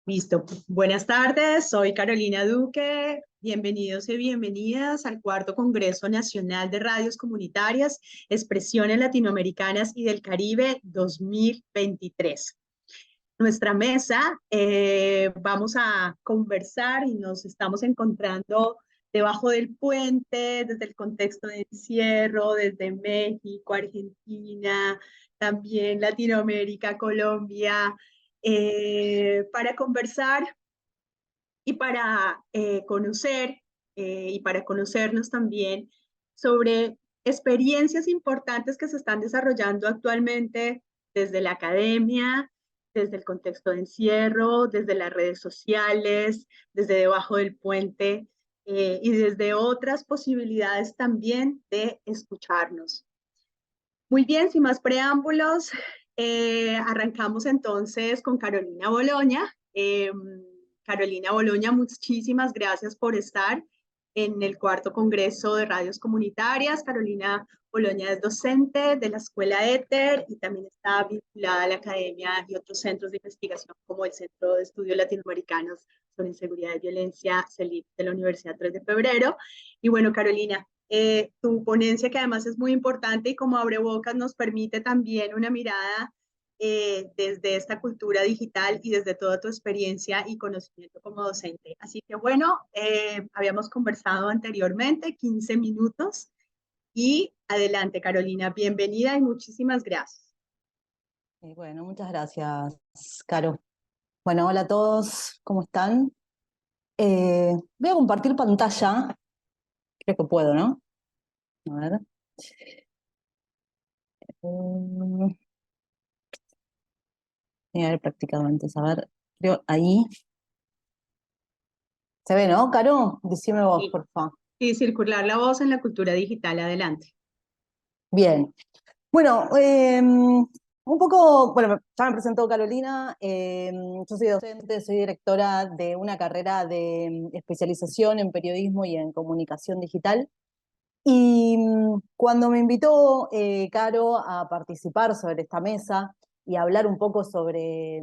Listo. Buenas tardes, soy Carolina Duque. Bienvenidos y bienvenidas al Cuarto Congreso Nacional de Radios Comunitarias, Expresiones Latinoamericanas y del Caribe 2023. Nuestra mesa, vamos a conversar y nos estamos encontrando debajo del puente, desde el contexto de encierro, desde México, Argentina, también Latinoamérica, Colombia, para conversar y para conocer y para conocernos también sobre experiencias importantes que se están desarrollando actualmente desde la academia, desde el contexto de encierro, desde las redes sociales, desde debajo del puente y desde otras posibilidades también de escucharnos. Muy bien, sin más preámbulos, arrancamos entonces con Carolina Boloña. Carolina Boloña, muchísimas gracias por estar en el cuarto Congreso de Radios Comunitarias. Carolina Boloña es docente de la Escuela Éter y también está vinculada a la academia y otros centros de investigación como el Centro de Estudios Latinoamericanos sobre Inseguridad y Violencia, CELIP, de la Universidad 3 de Febrero. Y bueno, Carolina, tu ponencia, que además es muy importante y como abrebocas nos permite también una mirada desde esta cultura digital y desde toda tu experiencia y conocimiento como docente. Así que bueno, habíamos conversado anteriormente, 15 minutos y adelante, Carolina, bienvenida y muchísimas gracias. Bueno, muchas gracias, Caro. Bueno, hola a todos, ¿cómo están? Voy a compartir pantalla, creo que puedo, ¿no? A ver. Eh, Voy a haber practicado antes, a ver, creo ahí. ¿Se ve, no, Caro? Decime vos, Y, por favor. y circular la voz en la cultura digital, adelante. Bien. Bueno, un poco, bueno, ya me presentó Carolina, yo soy docente, soy directora de una carrera de especialización en periodismo y en comunicación digital. Y cuando me invitó Caro a participar sobre esta mesa y a hablar un poco sobre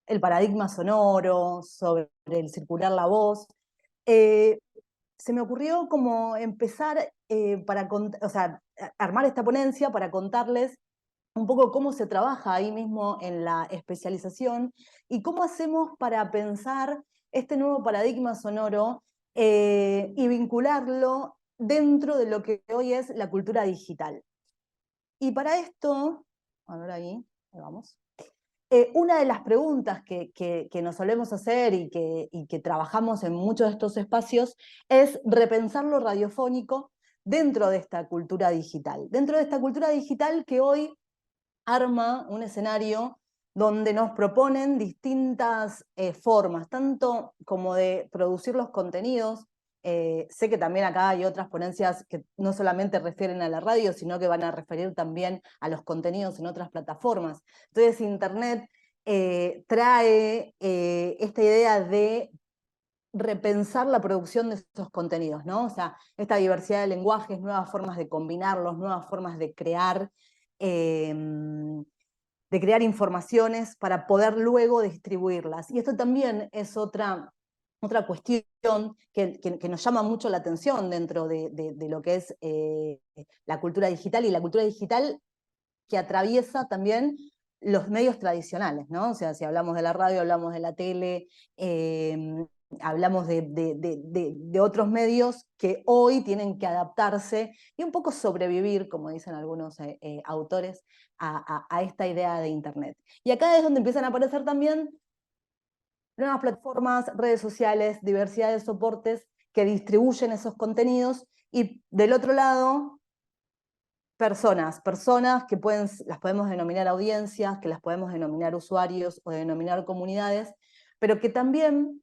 el paradigma sonoro, sobre el circular la voz, eh, se me ocurrió como empezar o sea, armar esta ponencia para contarles un poco cómo se trabaja ahí mismo en la especialización y cómo hacemos para pensar este nuevo paradigma sonoro y vincularlo dentro de lo que hoy es la cultura digital. Y para esto, a ver ahí vamos. Una de las preguntas que nos solemos hacer y que trabajamos en muchos de estos espacios es repensar lo radiofónico dentro de esta cultura digital. Dentro de esta cultura digital que hoy arma un escenario donde nos proponen distintas formas, tanto como de producir los contenidos. Sé que también acá hay otras ponencias que no solamente refieren a la radio, sino que van a referir también a los contenidos en otras plataformas. Entonces, Internet trae esta idea de repensar la producción de estos contenidos, ¿no? O sea, esta diversidad de lenguajes, nuevas formas de combinarlos, nuevas formas eh, de crear informaciones para poder luego distribuirlas. Y esto también es otra cuestión que nos llama mucho la atención dentro de lo que es la cultura digital, y la cultura digital que atraviesa también los medios tradicionales, ¿no? O sea, si hablamos de la radio, hablamos de la tele, hablamos de otros medios que hoy tienen que adaptarse y un poco sobrevivir, como dicen algunos autores, a esta idea de Internet. Y acá es donde empiezan a aparecer también nuevas plataformas, redes sociales, diversidad de soportes que distribuyen esos contenidos, y del otro lado, personas que las podemos denominar audiencias, que las podemos denominar usuarios o denominar comunidades, pero que también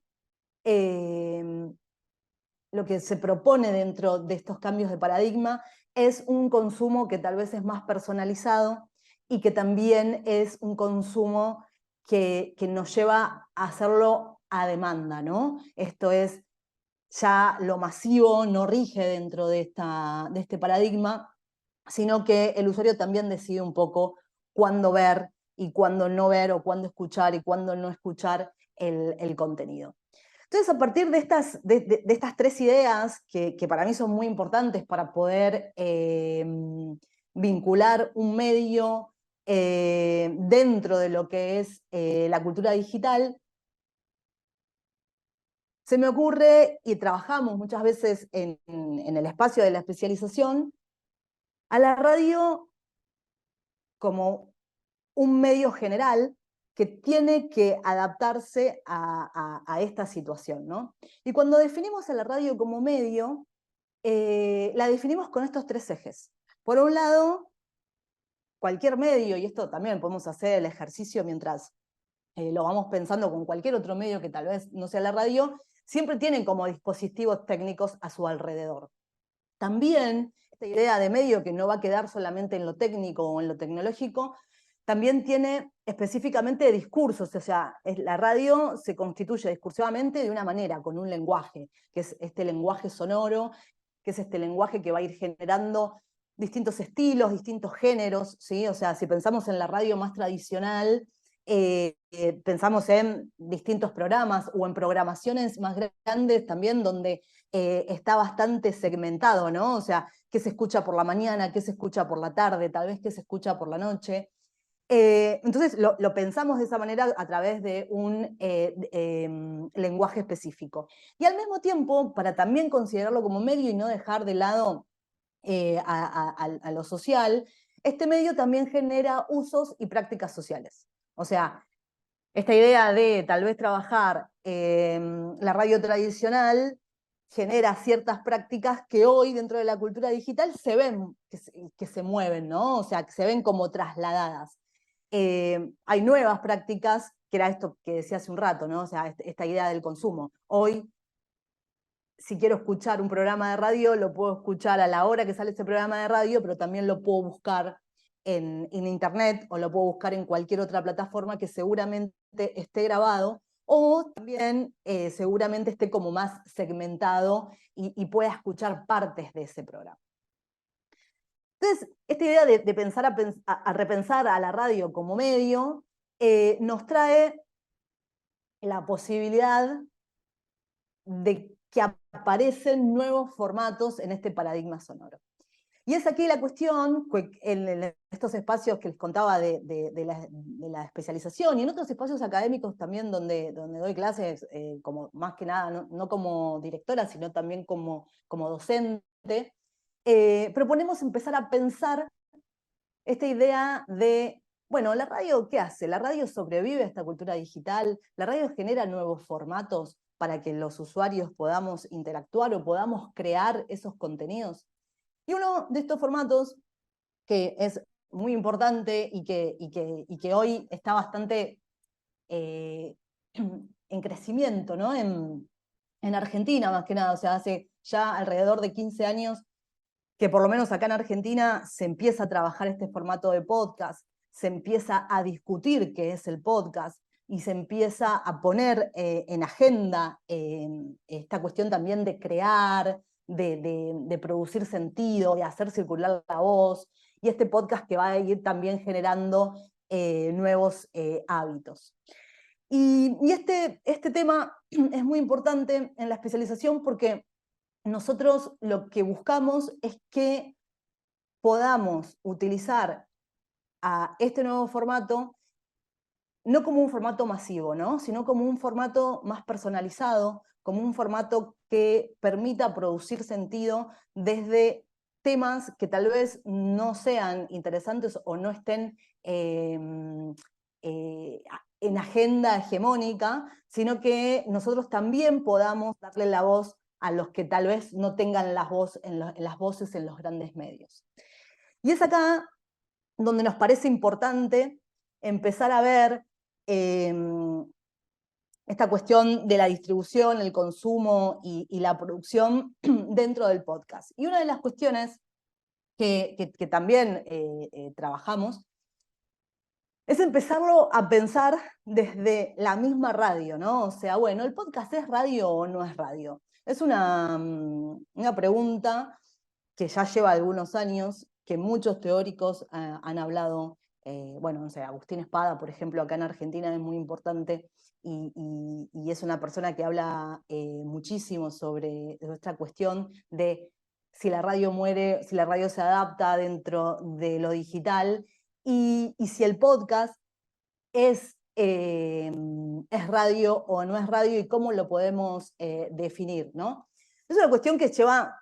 lo que se propone dentro de estos cambios de paradigma es un consumo que tal vez es más personalizado y que también es un consumo que nos lleva a hacerlo a demanda, ¿no? Esto es, ya lo masivo no rige dentro de este paradigma, sino que el usuario también decide un poco cuándo ver y cuándo no ver, o cuándo escuchar y cuándo no escuchar el contenido. Entonces, a partir de estas tres ideas, que para mí son muy importantes para poder vincular un medio dentro de lo que es la cultura digital, se me ocurre, y trabajamos muchas veces en el espacio de la especialización, a la radio como un medio general que tiene que adaptarse a esta situación, ¿no? Y cuando definimos a la radio como medio, la definimos con estos tres ejes. Por un lado, cualquier medio, y esto también podemos hacer el ejercicio mientras lo vamos pensando con cualquier otro medio que tal vez no sea la radio, siempre tienen como dispositivos técnicos a su alrededor. También esta idea de medio que no va a quedar solamente en lo técnico o en lo tecnológico, también tiene específicamente discursos, o sea, la radio se constituye discursivamente de una manera, con un lenguaje, que es este lenguaje sonoro, que es este lenguaje que va a ir generando distintos estilos, distintos géneros, ¿sí? O sea, si pensamos en la radio más tradicional, pensamos en distintos programas o en programaciones más grandes también donde está bastante segmentado, ¿no? O sea, qué se escucha por la mañana, qué se escucha por la tarde, tal vez qué se escucha por la noche. Entonces lo pensamos de esa manera a través de un lenguaje específico. Y al mismo tiempo, para también considerarlo como medio y no dejar de lado a lo social, este medio también genera usos y prácticas sociales. O sea, esta idea de tal vez trabajar la radio tradicional genera ciertas prácticas que hoy dentro de la cultura digital se ven, que se mueven, ¿no? O sea, que se ven como trasladadas. Hay nuevas prácticas, que era esto que decía hace un rato, ¿no? O sea, esta idea del consumo. Hoy, si quiero escuchar un programa de radio, lo puedo escuchar a la hora que sale ese programa de radio, pero también lo puedo buscar en internet o lo puedo buscar en cualquier otra plataforma que seguramente esté grabado o también seguramente esté como más segmentado y pueda escuchar partes de ese programa. Entonces, esta idea de pensar a repensar a la radio como medio nos trae la posibilidad de que aparecen nuevos formatos en este paradigma sonoro. Y es aquí la cuestión, en estos espacios que les contaba de la especialización y en otros espacios académicos también donde doy clases, como, más que nada, no como directora, sino también como docente, proponemos empezar a pensar esta idea de, bueno, ¿la radio qué hace? ¿La radio sobrevive a esta cultura digital? ¿La radio genera nuevos formatos para que los usuarios podamos interactuar o podamos crear esos contenidos? Y uno de estos formatos que es muy importante y que hoy está bastante en crecimiento, ¿no? En Argentina más que nada, o sea, hace ya alrededor de 15 años que por lo menos acá en Argentina se empieza a trabajar este formato de podcast, se empieza a discutir qué es el podcast y se empieza a poner en agenda esta cuestión también de crear, de producir sentido, de hacer circular la voz, y este podcast que va a ir también generando nuevos hábitos. Y este tema es muy importante en la especialización porque nosotros lo que buscamos es que podamos utilizar a este nuevo formato no como un formato masivo, ¿no? Sino como un formato más personalizado, como un formato que permita producir sentido desde temas que tal vez no sean interesantes o no estén en agenda hegemónica, sino que nosotros también podamos darle la voz a los que tal vez no tengan las voces en los grandes medios. Y es acá donde nos parece importante empezar a ver esta cuestión de la distribución, el consumo y la producción dentro del podcast. Y una de las cuestiones que también trabajamos es empezarlo a pensar desde la misma radio, ¿no? O sea, bueno, ¿el podcast es radio o no es radio? Es una pregunta que ya lleva algunos años, que muchos teóricos han hablado bueno, no sé, Agustín Espada, por ejemplo, acá en Argentina es muy importante y es una persona que habla muchísimo sobre esta cuestión de si la radio muere, si la radio se adapta dentro de lo digital y si el podcast es radio o no es radio y cómo lo podemos definir, ¿no? Es una cuestión que lleva,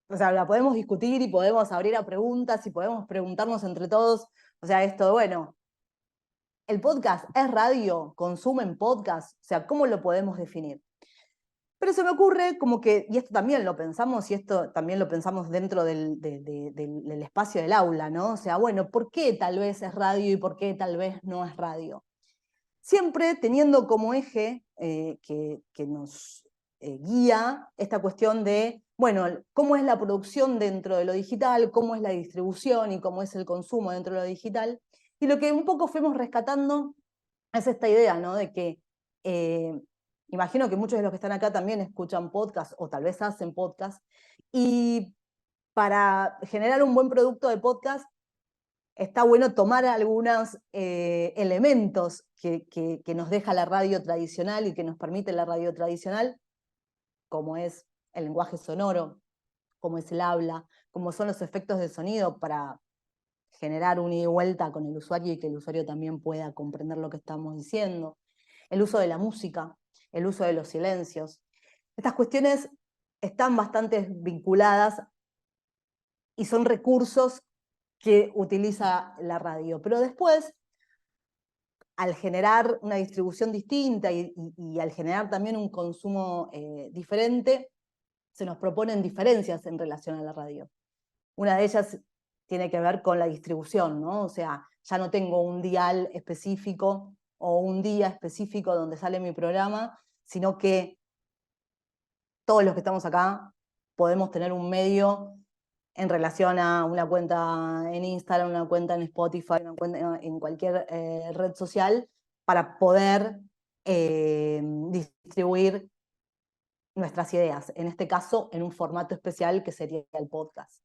o sea, la podemos discutir y podemos abrir a preguntas y podemos preguntarnos entre todos, o sea, esto, bueno, ¿el podcast es radio? ¿Consumen podcast? O sea, ¿cómo lo podemos definir? Pero se me ocurre como que, y esto también lo pensamos, y esto también lo pensamos dentro del espacio del aula, ¿no? O sea, bueno, ¿por qué tal vez es radio y por qué tal vez no es radio? Siempre teniendo como eje que nos guía esta cuestión de, bueno, cómo es la producción dentro de lo digital, cómo es la distribución y cómo es el consumo dentro de lo digital. Y lo que un poco fuimos rescatando es esta idea, ¿no? De que eh, imagino que muchos de los que están acá también escuchan podcast o tal vez hacen podcast. Y para generar un buen producto de podcast está bueno tomar algunos elementos que nos deja la radio tradicional y que nos permite la radio tradicional, como es el lenguaje sonoro, como es el habla, como son los efectos de sonido para generar un ida y vuelta con el usuario y que el usuario también pueda comprender lo que estamos diciendo, el uso de la música, el uso de los silencios. Estas cuestiones están bastante vinculadas y son recursos que utiliza la radio. Pero después, al generar una distribución distinta y al generar también un consumo diferente, se nos proponen diferencias en relación a la radio. Una de ellas tiene que ver con la distribución, ¿no? O sea, ya no tengo un dial específico o un día específico donde sale mi programa, sino que todos los que estamos acá podemos tener un medio en relación a una cuenta en Instagram, una cuenta en Spotify, una cuenta en cualquier red social, para poder distribuir nuestras ideas, en este caso en un formato especial que sería el podcast.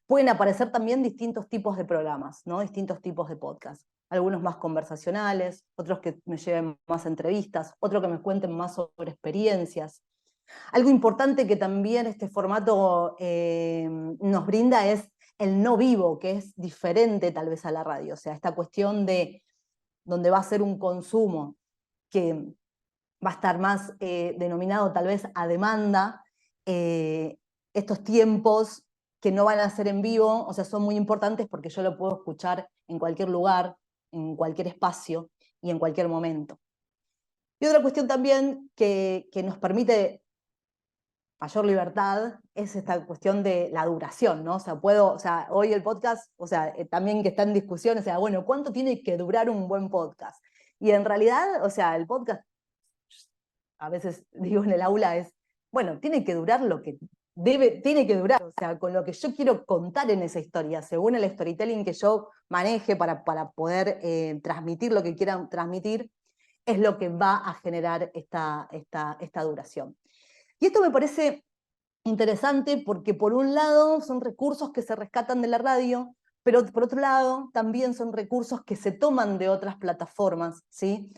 Pueden aparecer también distintos tipos de programas, ¿no? Distintos tipos de podcast. Algunos más conversacionales, otros que me lleven más entrevistas, otros que me cuenten más sobre experiencias. Algo importante que también este formato nos brinda es el no vivo, que es diferente tal vez a la radio. O sea, esta cuestión de donde va a ser un consumo que va a estar más denominado tal vez a demanda, estos tiempos que no van a ser en vivo, o sea, son muy importantes porque yo lo puedo escuchar en cualquier lugar, en cualquier espacio y en cualquier momento. Y otra cuestión también que nos permite mayor libertad es esta cuestión de la duración, ¿no? O sea, hoy el podcast, o sea, también que está en discusión, o sea, bueno, ¿cuánto tiene que durar un buen podcast? Y en realidad, o sea, el podcast, a veces digo en el aula, es, bueno, tiene que durar lo que tiene que durar, o sea, con lo que yo quiero contar en esa historia, según el storytelling que yo maneje para poder transmitir lo que quiera transmitir, es lo que va a generar esta duración. Y esto me parece interesante porque por un lado son recursos que se rescatan de la radio, pero por otro lado también son recursos que se toman de otras plataformas, ¿sí?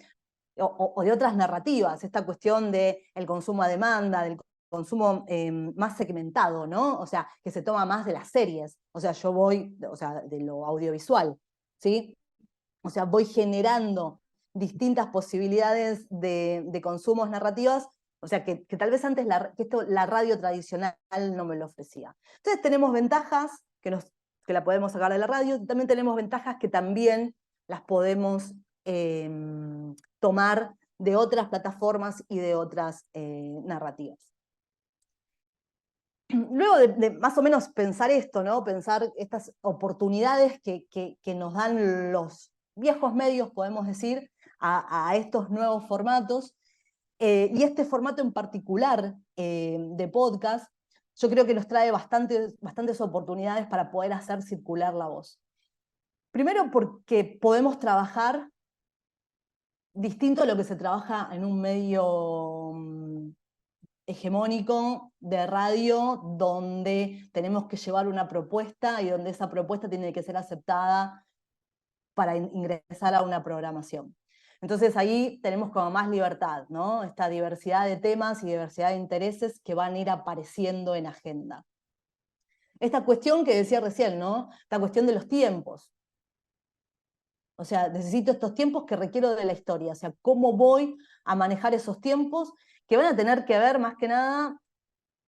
O de otras narrativas, esta cuestión del consumo a demanda, del consumo más segmentado, ¿no? O sea, que se toma más de las series, o sea, yo voy, o sea, de lo audiovisual, ¿sí? O sea, voy generando distintas posibilidades de consumos narrativas, o sea, que tal vez antes la radio tradicional no me lo ofrecía. Entonces tenemos ventajas que la podemos sacar de la radio, y también tenemos ventajas que también las podemos eh, tomar de otras plataformas y de otras narrativas. Luego de más o menos pensar esto, ¿no? Pensar estas oportunidades que nos dan los viejos medios, podemos decir, a estos nuevos formatos, y este formato en particular de podcast, yo creo que nos trae bastantes oportunidades para poder hacer circular la voz. Primero porque podemos trabajar distinto a lo que se trabaja en un medio hegemónico de radio, donde tenemos que llevar una propuesta y donde esa propuesta tiene que ser aceptada para ingresar a una programación. Entonces ahí tenemos como más libertad, ¿no? Esta diversidad de temas y diversidad de intereses que van a ir apareciendo en agenda. Esta cuestión que decía recién, ¿no? Esta cuestión de los tiempos. O sea, necesito estos tiempos que requiero de la historia. O sea, ¿cómo voy a manejar esos tiempos que van a tener que ver más que nada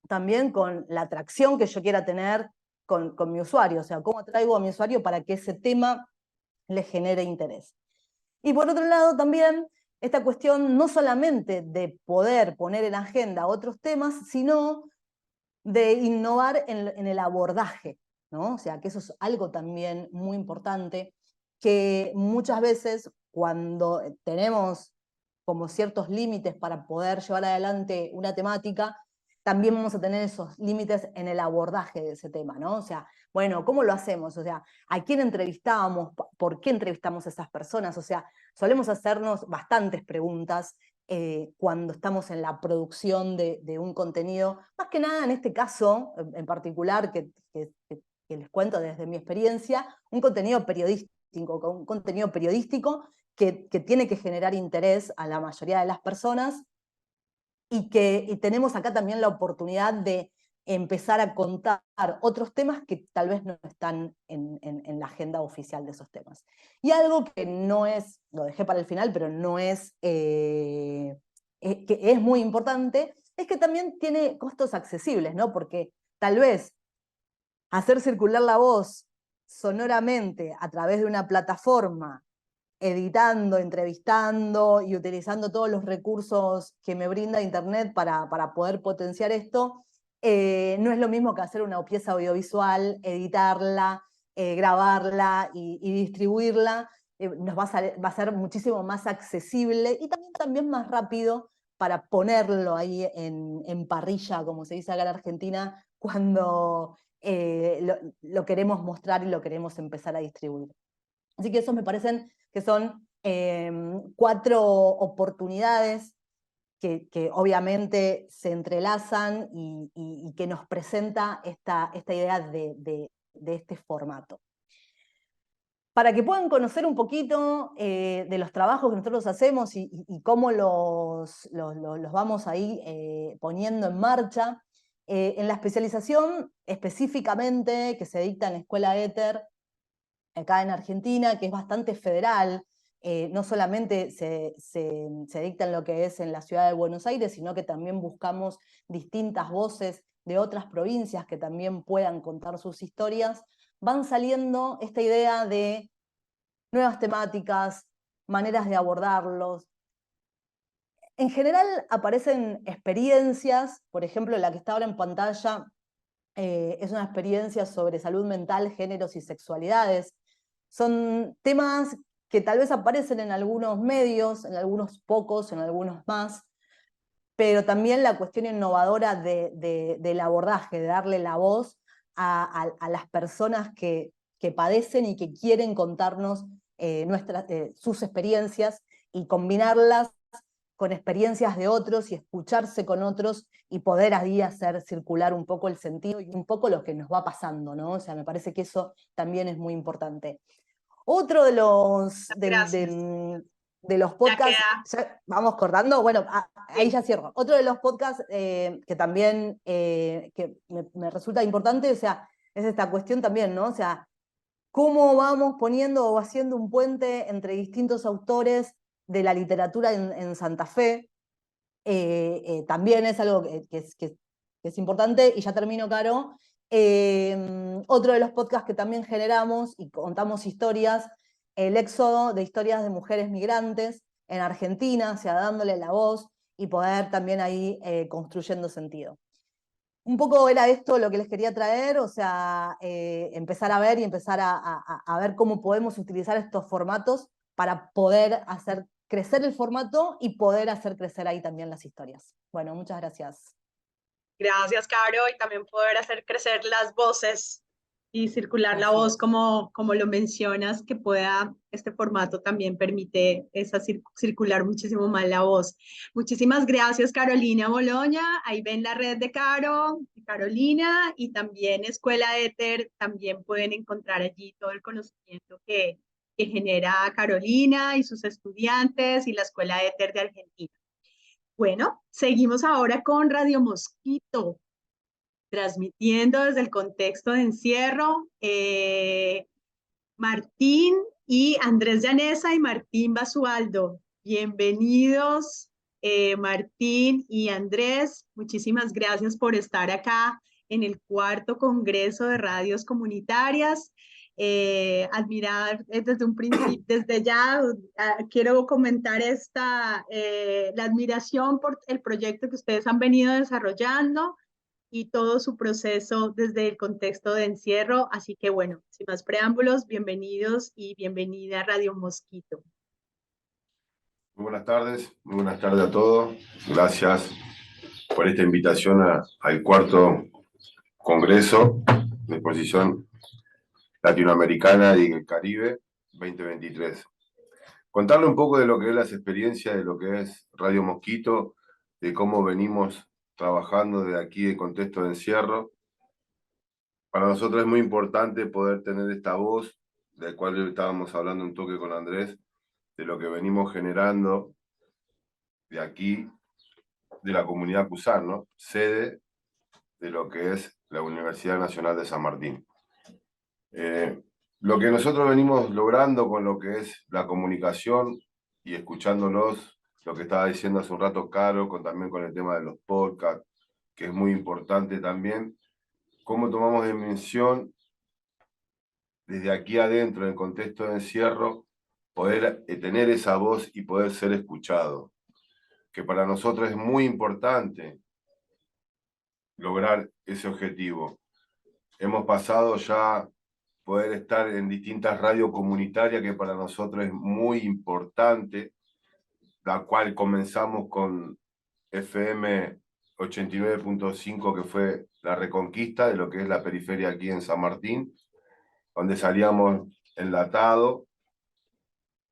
también con la atracción que yo quiera tener con mi usuario? O sea, ¿cómo traigo a mi usuario para que ese tema le genere interés? Y por otro lado también esta cuestión no solamente de poder poner en agenda otros temas, sino de innovar en el abordaje, ¿no? O sea, que eso es algo también muy importante, que muchas veces cuando tenemos como ciertos límites para poder llevar adelante una temática, también vamos a tener esos límites en el abordaje de ese tema, ¿no? O sea, bueno, ¿cómo lo hacemos? O sea, ¿a quién entrevistamos? ¿Por qué entrevistamos a esas personas? O sea, solemos hacernos bastantes preguntas cuando estamos en la producción de un contenido, más que nada en este caso en particular, que les cuento desde mi experiencia, un contenido periodístico que tiene que generar interés a la mayoría de las personas y tenemos acá también la oportunidad de empezar a contar otros temas que tal vez no están en la agenda oficial de esos temas. Y algo que no es, lo dejé para el final, pero no es, que es muy importante, es que también tiene costos accesibles, ¿no? Porque tal vez hacer circular la voz sonoramente a través de una plataforma editando, entrevistando y utilizando todos los recursos que me brinda Internet para poder potenciar esto, no es lo mismo que hacer una pieza audiovisual, editarla, grabarla y distribuirla. Nos va a ser muchísimo más accesible y también más rápido para ponerlo ahí en parrilla, como se dice acá en Argentina, cuando lo queremos mostrar y lo queremos empezar a distribuir. Así que esos me parecen que son 4 oportunidades que obviamente se entrelazan y que nos presenta esta idea de este formato. Para que puedan conocer un poquito de los trabajos que nosotros hacemos y cómo los vamos ahí poniendo en marcha, en la especialización específicamente que se dicta en la Escuela Éter, acá en Argentina, que es bastante federal, no solamente se dicta en lo que es en la ciudad de Buenos Aires, sino que también buscamos distintas voces de otras provincias que también puedan contar sus historias, van saliendo esta idea de nuevas temáticas, maneras de abordarlos. En general aparecen experiencias, por ejemplo, la que está ahora en pantalla es una experiencia sobre salud mental, géneros y sexualidades. Son temas que tal vez aparecen en algunos medios, en algunos pocos, en algunos más, pero también la cuestión innovadora del abordaje, de darle la voz a las personas que padecen y que quieren contarnos sus experiencias y combinarlas con experiencias de otros y escucharse con otros y poder ahí hacer circular un poco el sentido y un poco lo que nos va pasando, ¿no? O sea, me parece que eso también es muy importante. Otro Gracias. de los Ya podcasts, queda. ya vamos cortando, bueno, ahí Sí. ya cierro. Otro de los podcasts que también que me resulta importante, o sea, es esta cuestión también, ¿no? O sea, cómo vamos poniendo o haciendo un puente entre distintos autores de la literatura en Santa Fe. También es algo que es importante, y ya termino, Caro. Otro de los podcasts que también generamos y contamos historias, el éxodo de historias de mujeres migrantes en Argentina, o sea, dándole la voz y poder también ahí construyendo sentido. Un poco era esto lo que les quería traer, o sea, empezar a ver y empezar a ver cómo podemos utilizar estos formatos para poder hacer crecer el formato y poder hacer crecer ahí también las historias. Bueno, muchas gracias. Gracias, Caro, y también poder hacer crecer las voces y circular la Así voz es. como lo mencionas, que pueda, este formato también permite esa circular muchísimo más la voz. Muchísimas gracias, Carolina Boloña. Ahí ven la red de Caro, de Carolina, y también Escuela Éter, también pueden encontrar allí todo el conocimiento que que genera Carolina y sus estudiantes y la Escuela Éter de Argentina. Bueno, seguimos ahora con Radio Mosquito, transmitiendo desde el contexto de encierro. Martín y Andrés Llanesa y Martín Basualdo. Bienvenidos, Martín y Andrés. Muchísimas gracias por estar acá en el cuarto Congreso de Radios Comunitarias. Admirar desde un principio, desde ya quiero comentar la admiración por el proyecto que ustedes han venido desarrollando y todo su proceso desde el contexto de encierro. Así que bueno, sin más preámbulos, bienvenidos y bienvenida a Radio Mosquito. Muy buenas tardes a todos. Gracias por esta invitación al cuarto Congreso de Exposición Latinoamericana y el Caribe 2023. Contarle un poco de lo que es las experiencias de lo que es Radio Mosquito, de cómo venimos trabajando desde aquí en contexto de encierro. Para nosotros es muy importante poder tener esta voz, del cual estábamos hablando un toque con Andrés, de lo que venimos generando de aquí, de la comunidad Cusán, ¿no? Sede de lo que es la Universidad Nacional de San Martín. Lo que nosotros venimos logrando con lo que es la comunicación y escuchándolos, lo que estaba diciendo hace un rato Caro, también con el tema de los podcasts, que es muy importante también, cómo tomamos dimensión desde aquí adentro, en el contexto de encierro, poder tener esa voz y poder ser escuchado, que para nosotros es muy importante lograr ese objetivo. Hemos pasado ya poder estar en distintas radios comunitarias, que para nosotros es muy importante, la cual comenzamos con FM 89.5, que fue la reconquista de lo que es la periferia aquí en San Martín, donde salíamos enlatado,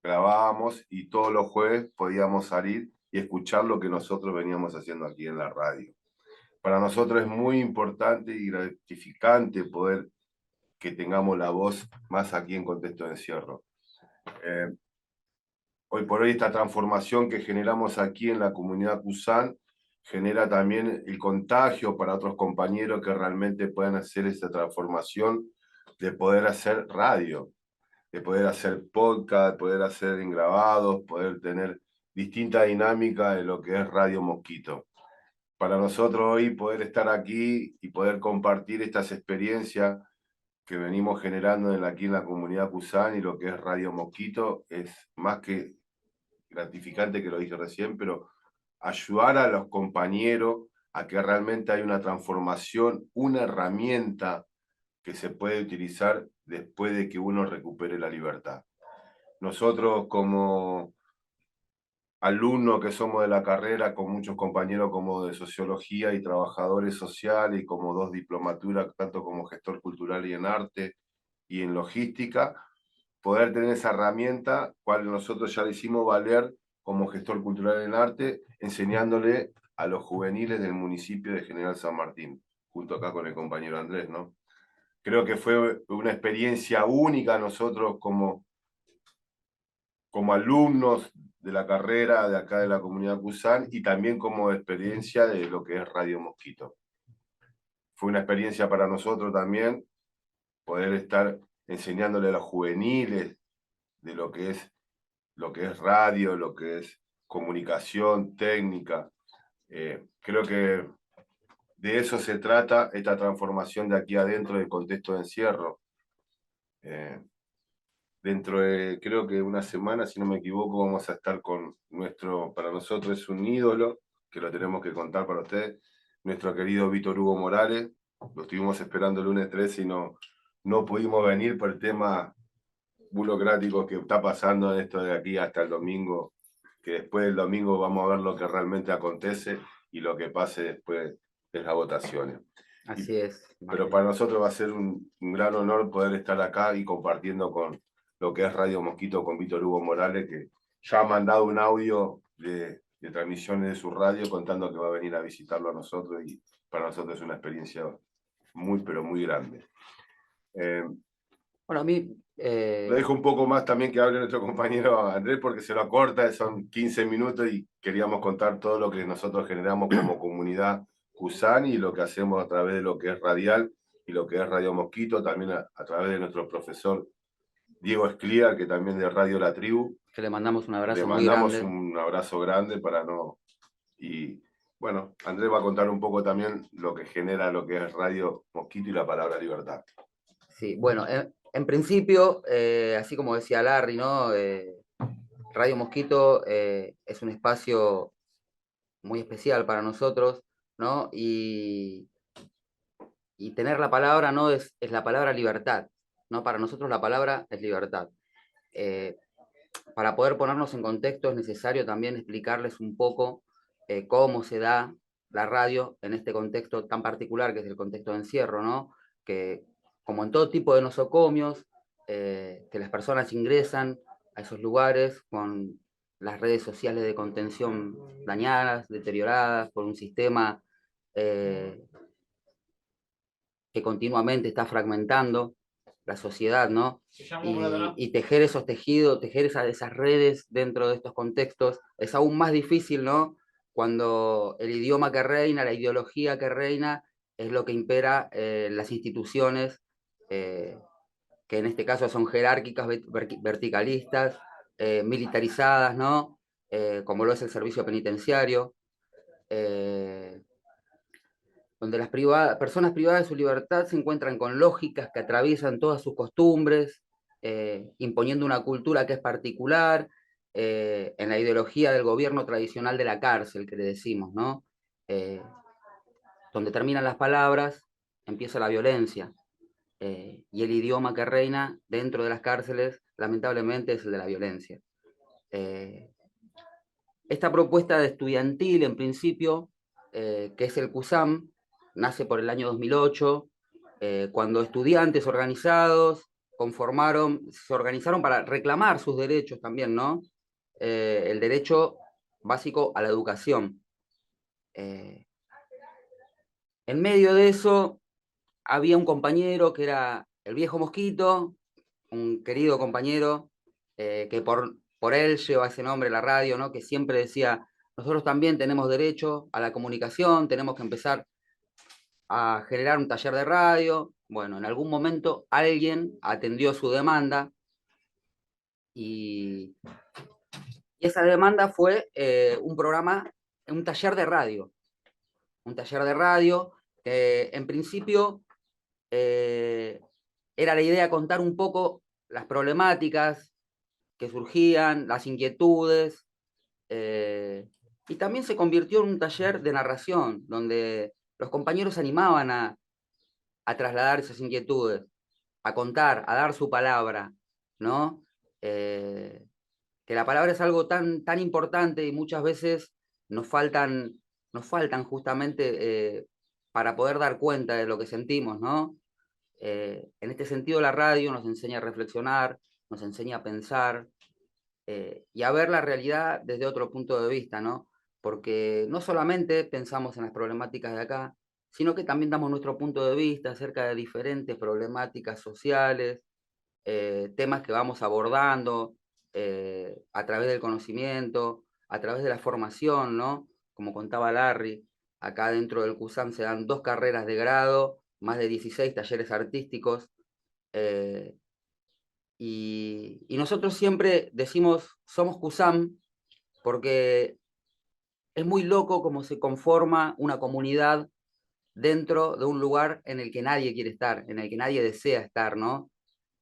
grabábamos y todos los jueves podíamos salir y escuchar lo que nosotros veníamos haciendo aquí en la radio. Para nosotros es muy importante y gratificante poder que tengamos la voz más aquí en contexto de encierro. Hoy por hoy esta transformación que generamos aquí en la comunidad Cusán genera también el contagio para otros compañeros que realmente puedan hacer esa transformación de poder hacer radio, de poder hacer podcast, de poder hacer en grabados, poder tener distinta dinámica de lo que es Radio Mosquito. Para nosotros hoy poder estar aquí y poder compartir estas experiencias que venimos generando aquí en la comunidad Cusán y lo que es Radio Mosquito es más que gratificante, que lo dije recién, pero ayudar a los compañeros a que realmente hay una transformación, una herramienta que se puede utilizar después de que uno recupere la libertad. Nosotros como alumnos que somos de la carrera, con muchos compañeros como de sociología y trabajadores sociales, y como 2 diplomaturas, tanto como gestor cultural y en arte y en logística, poder tener esa herramienta, cual nosotros ya le hicimos valer como gestor cultural en arte, enseñándole a los juveniles del municipio de General San Martín, junto acá con el compañero Andrés, ¿no? Creo que fue una experiencia única nosotros como alumnos de la carrera de acá de la comunidad Cusán y también como experiencia de lo que es Radio Mosquito. Fue una experiencia para nosotros también poder estar enseñándole a los juveniles de lo que es radio, lo que es comunicación, técnica. Creo que de eso se trata esta transformación de aquí adentro del contexto de encierro. Dentro de, creo que una semana, si no me equivoco, vamos a estar con para nosotros es un ídolo, que lo tenemos que contar para ustedes, nuestro querido Víctor Hugo Morales. Lo estuvimos esperando el lunes 13 y no pudimos venir por el tema burocrático que está pasando en esto de aquí hasta el domingo, que después del domingo vamos a ver lo que realmente acontece y lo que pase después de las votaciones. Así es. Pero para nosotros va a ser un gran honor poder estar acá y compartiendo con lo que es Radio Mosquito con Víctor Hugo Morales, que ya ha mandado un audio de transmisiones de su radio contando que va a venir a visitarlo a nosotros, y para nosotros es una experiencia muy, pero muy grande. Bueno, a mí... Lo dejo un poco más también que hable nuestro compañero Andrés, porque se lo acorta, son 15 minutos y queríamos contar todo lo que nosotros generamos como comunidad Cusán y lo que hacemos a través de lo que es Radial y lo que es Radio Mosquito, también a través de nuestro profesor Diego Escliar, que también de Radio La Tribu. que le mandamos un abrazo Le muy mandamos grande. un abrazo grande para no... Y bueno, Andrés va a contar un poco también lo que genera lo que es Radio Mosquito y la palabra libertad. Sí, bueno, en principio, así como decía Larry, ¿no? Radio Mosquito es un espacio muy especial para nosotros, ¿no? Y tener la palabra, ¿no? Es la palabra libertad, ¿no? Para nosotros la palabra es libertad. Eh, para poder ponernos en contexto es necesario también explicarles un poco cómo se da la radio en este contexto tan particular que es el contexto de encierro, ¿no? Que como en todo tipo de nosocomios, que las personas ingresan a esos lugares con las redes sociales de contención dañadas, deterioradas por un sistema eh, que continuamente está fragmentando la sociedad, ¿no? Y tejer esos tejidos, tejer esas redes dentro de estos contextos es aún más difícil, ¿no? Cuando el idioma que reina, la ideología que reina, es lo que impera las instituciones, que en este caso son jerárquicas, verticalistas, militarizadas, ¿no? Como lo es el servicio penitenciario. Donde las personas privadas de su libertad se encuentran con lógicas que atraviesan todas sus costumbres, imponiendo una cultura que es particular, en la ideología del gobierno tradicional de la cárcel, que le decimos, ¿no? Eh, donde terminan las palabras, empieza la violencia, y el idioma que reina dentro de las cárceles, lamentablemente, es el de la violencia. Esta propuesta de estudiantil, en principio, que es el CUSAM, nace por el año 2008, cuando estudiantes organizados se organizaron para reclamar sus derechos también, ¿no? El derecho básico a la educación. En medio de eso había un compañero que era el viejo Mosquito, un querido compañero, que por él lleva ese nombre la radio, ¿no? Que siempre decía, nosotros también tenemos derecho a la comunicación, tenemos que empezar a generar un taller de radio. Bueno, en algún momento alguien atendió su demanda y esa demanda fue un programa, un taller de radio. Un taller de radio que en principio era la idea contar un poco las problemáticas que surgían, las inquietudes, y también se convirtió en un taller de narración, donde los compañeros se animaban a trasladar esas inquietudes, a contar, a dar su palabra, ¿no? Que la palabra es algo tan importante y muchas veces nos faltan, nos faltan justamente para poder dar cuenta de lo que sentimos, ¿no? En este sentido, la radio nos enseña a reflexionar, nos enseña a pensar y a ver la realidad desde otro punto de vista, ¿no? Porque no solamente pensamos en las problemáticas de acá, sino que también damos nuestro punto de vista acerca de diferentes problemáticas sociales, temas que vamos abordando a través del conocimiento, a través de la formación, ¿no? Como contaba Larry, acá dentro del CUSAM se dan 2 carreras de grado, más de 16 talleres artísticos, eh, y nosotros siempre decimos somos CUSAM porque es muy loco cómo se conforma una comunidad dentro de un lugar en el que nadie quiere estar, en el que nadie desea estar, ¿no?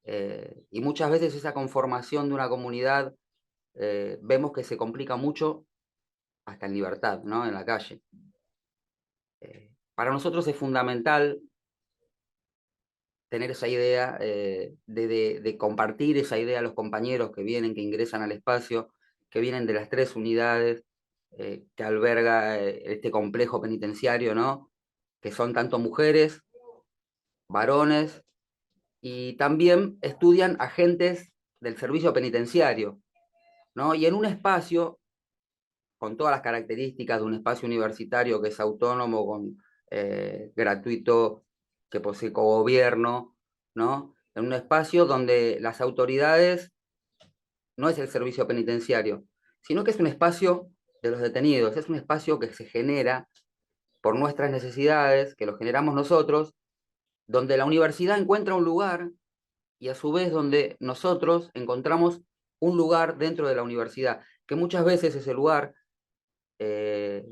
Y muchas veces esa conformación de una comunidad vemos que se complica mucho hasta en libertad, ¿no? En la calle. Para nosotros es fundamental tener esa idea, de compartir esa idea a los compañeros que vienen, que ingresan al espacio, que vienen de las 3 unidades que alberga este complejo penitenciario, ¿no? Que son tanto mujeres, varones, y también estudian agentes del servicio penitenciario, ¿no? Y en un espacio, con todas las características de un espacio universitario que es autónomo, gratuito, que posee cogobierno, ¿no? en un espacio donde las autoridades no es el servicio penitenciario, sino que es un espacio de los detenidos, es un espacio que se genera por nuestras necesidades, que lo generamos nosotros, donde la universidad encuentra un lugar y a su vez donde nosotros encontramos un lugar dentro de la universidad, que muchas veces ese lugar es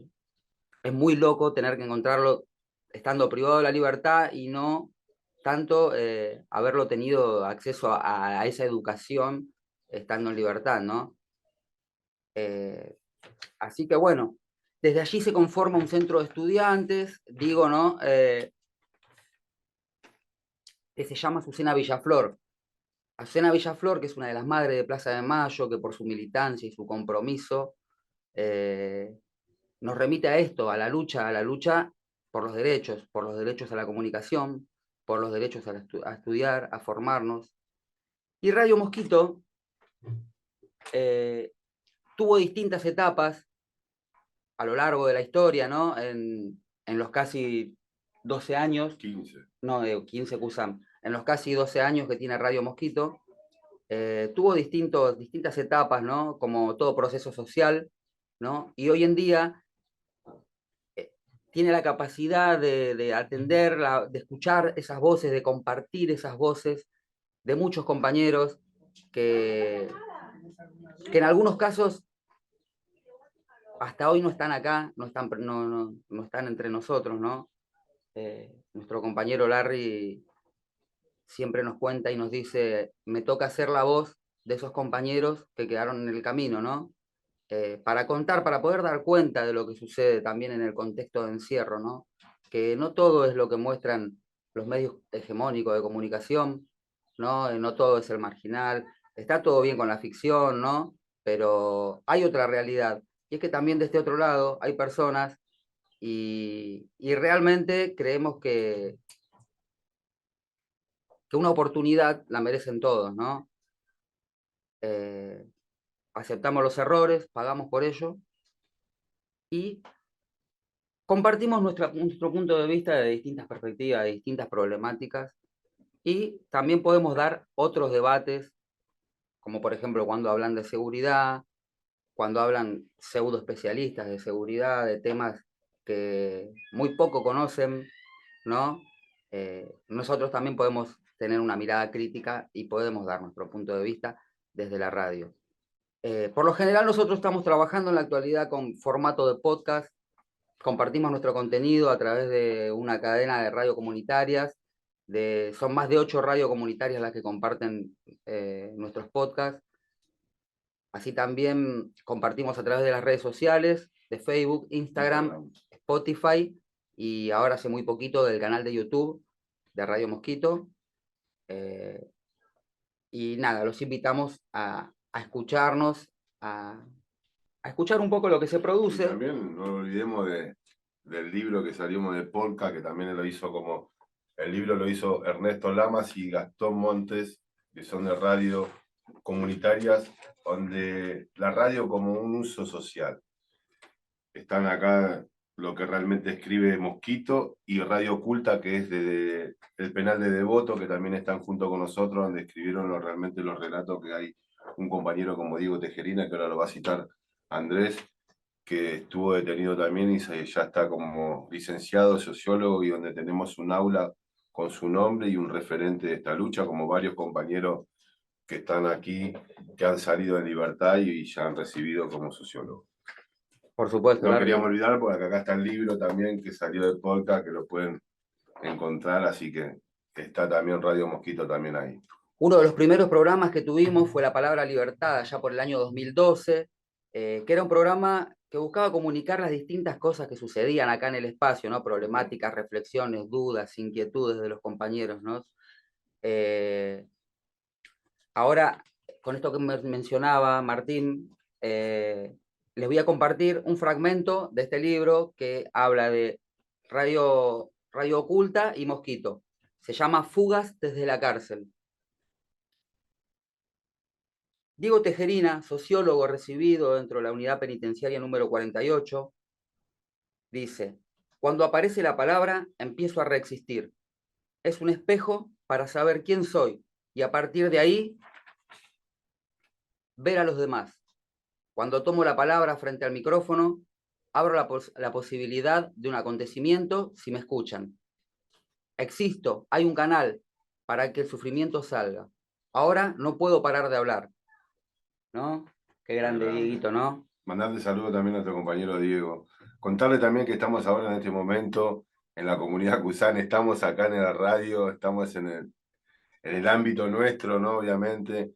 muy loco tener que encontrarlo estando privado de la libertad y no tanto haberlo tenido acceso a esa educación estando en libertad, ¿no? Así que bueno, desde allí se conforma un centro de estudiantes, digo, ¿no? Que se llama Azucena Villaflor. Azucena Villaflor, que es una de las madres de Plaza de Mayo, que por su militancia y su compromiso nos remite a esto, a la lucha por los derechos a la comunicación, por los derechos a estudiar, a formarnos. Y Radio Mosquito tuvo distintas etapas a lo largo de la historia, ¿no? En los casi 12 años. 15. No, 15 CUSAM. En los casi 12 años que tiene Radio Mosquito, tuvo distintas etapas, ¿no? Como todo proceso social, ¿no? Y hoy en día tiene la capacidad de atender, de escuchar esas voces, de compartir esas voces de muchos compañeros que en algunos casos hasta hoy no están acá, no están entre nosotros, ¿no? Nuestro compañero Larry siempre nos cuenta y nos dice, me toca ser la voz de esos compañeros que quedaron en el camino, ¿no? Para contar, para poder dar cuenta de lo que sucede también en el contexto de encierro, ¿no? Que no todo es lo que muestran los medios hegemónicos de comunicación, ¿no? No todo es el marginal, está todo bien con la ficción, ¿no? Pero hay otra realidad, y es que también de este otro lado hay personas y realmente creemos que una oportunidad la merecen todos, ¿no? Aceptamos los errores, pagamos por ello y compartimos nuestro punto de vista de distintas perspectivas, de distintas problemáticas y también podemos dar otros debates, como por ejemplo cuando hablan de seguridad, cuando hablan pseudo especialistas de seguridad, de temas que muy poco conocen, ¿no? Nosotros también podemos tener una mirada crítica y podemos dar nuestro punto de vista desde la radio. Por lo general nosotros estamos trabajando en la actualidad con formato de podcast, compartimos nuestro contenido a través de una cadena de radio comunitarias, son más de 8 radio comunitarias las que comparten nuestros podcasts. Así también compartimos a través de las redes sociales, de Facebook, Instagram, Spotify y ahora hace muy poquito del canal de YouTube de Radio Mosquito. Y nada, los invitamos a escucharnos, a escuchar un poco lo que se produce. Y también no olvidemos del libro que salimos de Polka, que también lo hizo como... El libro lo hizo Ernesto Lamas y Gastón Montes, que son de radio comunitarias, donde la radio como un uso social. Están acá lo que realmente escribe Mosquito y Radio Oculta, que es de el penal de Devoto, que también están junto con nosotros, donde escribieron realmente los relatos que hay un compañero como Diego Tejerina, que ahora lo va a citar Andrés, que estuvo detenido también y ya está como licenciado sociólogo y donde tenemos un aula con su nombre y un referente de esta lucha, como varios compañeros que están aquí, que han salido en libertad y ya han recibido como sociólogos. Por supuesto, No queríamos olvidar, porque acá está el libro también que salió de Polka, que lo pueden encontrar, así que está también Radio Mosquito también ahí. Uno de los primeros programas que tuvimos fue La Palabra Libertad, allá por el año 2012, que era un programa que buscaba comunicar las distintas cosas que sucedían acá en el espacio, ¿no? Problemáticas, reflexiones, dudas, inquietudes de los compañeros, ¿no? Ahora, con esto que mencionaba Martín, les voy a compartir un fragmento de este libro que habla de Radio Oculta y Mosquito. Se llama Fugas desde la cárcel. Diego Tejerina, sociólogo recibido dentro de la unidad penitenciaria número 48, dice, cuando aparece la palabra, empiezo a reexistir. Es un espejo para saber quién soy, y a partir de ahí ver a los demás. Cuando tomo la palabra frente al micrófono, abro la posibilidad de un acontecimiento si me escuchan. Existo, hay un canal para que el sufrimiento salga. Ahora no puedo parar de hablar, ¿no? Qué grande, Dieguito, ¿no? Mandarle saludo también a nuestro compañero Diego. Contarle también que estamos ahora en este momento en la comunidad Cusán, estamos acá en la radio, estamos en el ámbito nuestro, ¿no? Obviamente,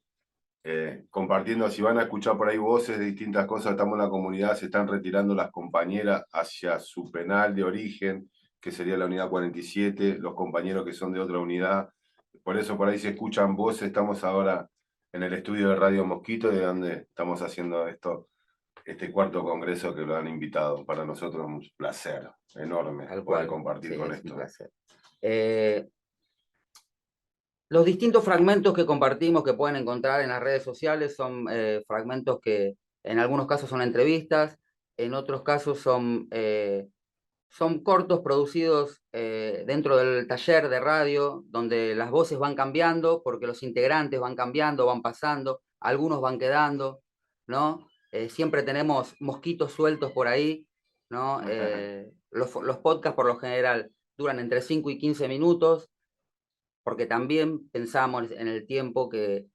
compartiendo, si van a escuchar por ahí voces de distintas cosas, estamos en la comunidad, se están retirando las compañeras hacia su penal de origen, que sería la unidad 47, los compañeros que son de otra unidad. Por eso por ahí se escuchan voces, estamos ahora en el estudio de Radio Mosquito, de donde estamos haciendo este cuarto congreso que lo han invitado. Para nosotros es un placer enorme poder compartir sí, con es esto. Un placer. Los distintos fragmentos que compartimos, que pueden encontrar en las redes sociales, son fragmentos que en algunos casos son entrevistas, en otros casos son cortos producidos dentro del taller de radio, donde las voces van cambiando, porque los integrantes van cambiando, van pasando, algunos van quedando, ¿no? Siempre tenemos mosquitos sueltos por ahí, ¿no? Los podcasts por lo general duran entre 5 y 15 minutos, porque también pensamos en el tiempo que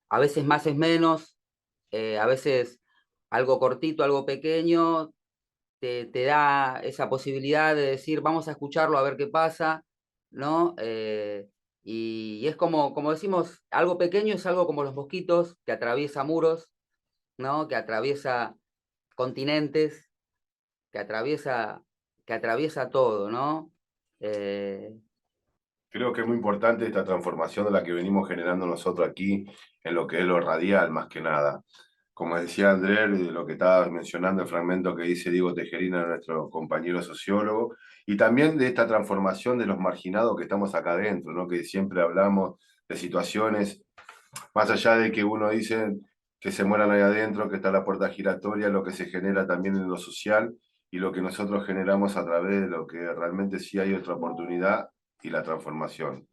a veces más es menos, a veces algo cortito, algo pequeño, te da esa posibilidad de decir, vamos a escucharlo a ver qué pasa, ¿no? Y es como decimos, algo pequeño es algo como los mosquitos, que atraviesa muros, ¿no? Que atraviesa continentes, que atraviesa todo, ¿no? Creo que es muy importante esta transformación de la que venimos generando nosotros aquí en lo que es lo radial, más que nada. Como decía Andrés, de lo que estabas mencionando, el fragmento que dice Diego Tejerina, nuestro compañero sociólogo, y también de esta transformación de los marginados que estamos acá adentro, ¿no? Que siempre hablamos de situaciones, más allá de que uno dice que se mueran ahí adentro, que está la puerta giratoria, lo que se genera también en lo social y lo que nosotros generamos a través de lo que realmente sí hay otra oportunidad y la transformación.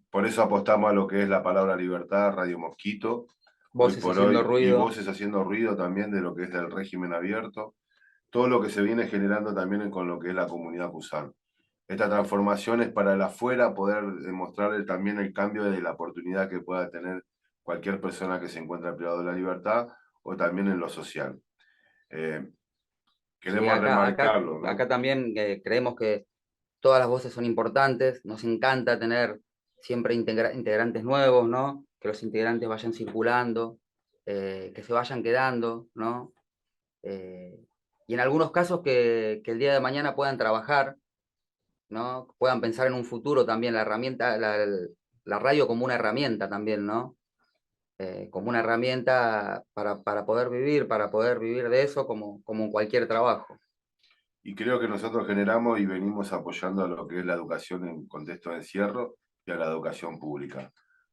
Por eso apostamos a lo que es la palabra libertad, Radio Mosquito, Voces haciendo ruido. y voces haciendo ruido también de lo que es el régimen abierto, todo lo que se viene generando también con lo que es la comunidad Cusán. Esta transformación es para el afuera poder demostrarle también el cambio de la oportunidad que pueda tener cualquier persona que se encuentra privado de la libertad o también en lo social. Queremos Sí, remarcarlo, ¿no? acá también creemos que todas las voces son importantes, nos encanta tener siempre integrantes nuevos, ¿no? Que los integrantes vayan circulando, que se vayan quedando, ¿no? Y en algunos casos que el día de mañana puedan trabajar, ¿no? Puedan pensar en un futuro también, la herramienta, la radio como una herramienta también, ¿no? Como una herramienta para poder vivir de eso como cualquier trabajo. Y creo que nosotros generamos y venimos apoyando a lo que es la educación en contexto de encierro y a la educación pública.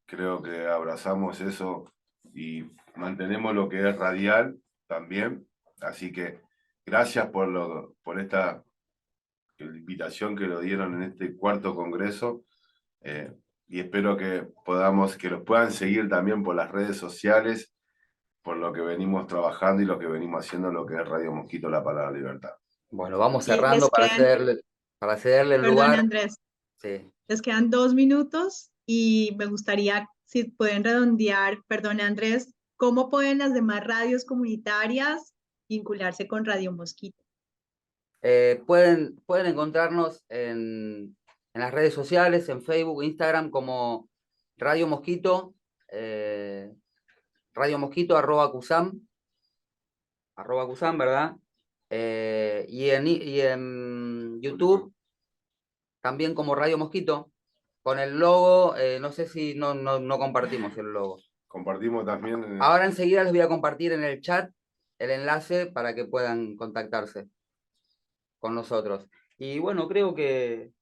Creo que abrazamos eso y mantenemos lo que es radial también. Así que gracias por esta invitación que lo dieron en este cuarto congreso. Y espero que los puedan seguir también por las redes sociales, por lo que venimos trabajando y lo que venimos haciendo, lo que es Radio Mosquito, la palabra libertad. Bueno, vamos Y cerrando para cederle el perdón, lugar. Andrés, Sí. les quedan 2 minutos y me gustaría, si pueden redondear, perdón, Andrés, ¿cómo pueden las demás radios comunitarias vincularse con Radio Mosquito? Pueden encontrarnos en las redes sociales, en Facebook, Instagram, como Radio Mosquito, Radio Mosquito @cusam, ¿verdad? Y en YouTube también como Radio Mosquito, con el logo, no sé si no compartimos el logo. Compartimos también. Ahora enseguida les voy a compartir en el chat el enlace para que puedan contactarse con nosotros. Y bueno, creo que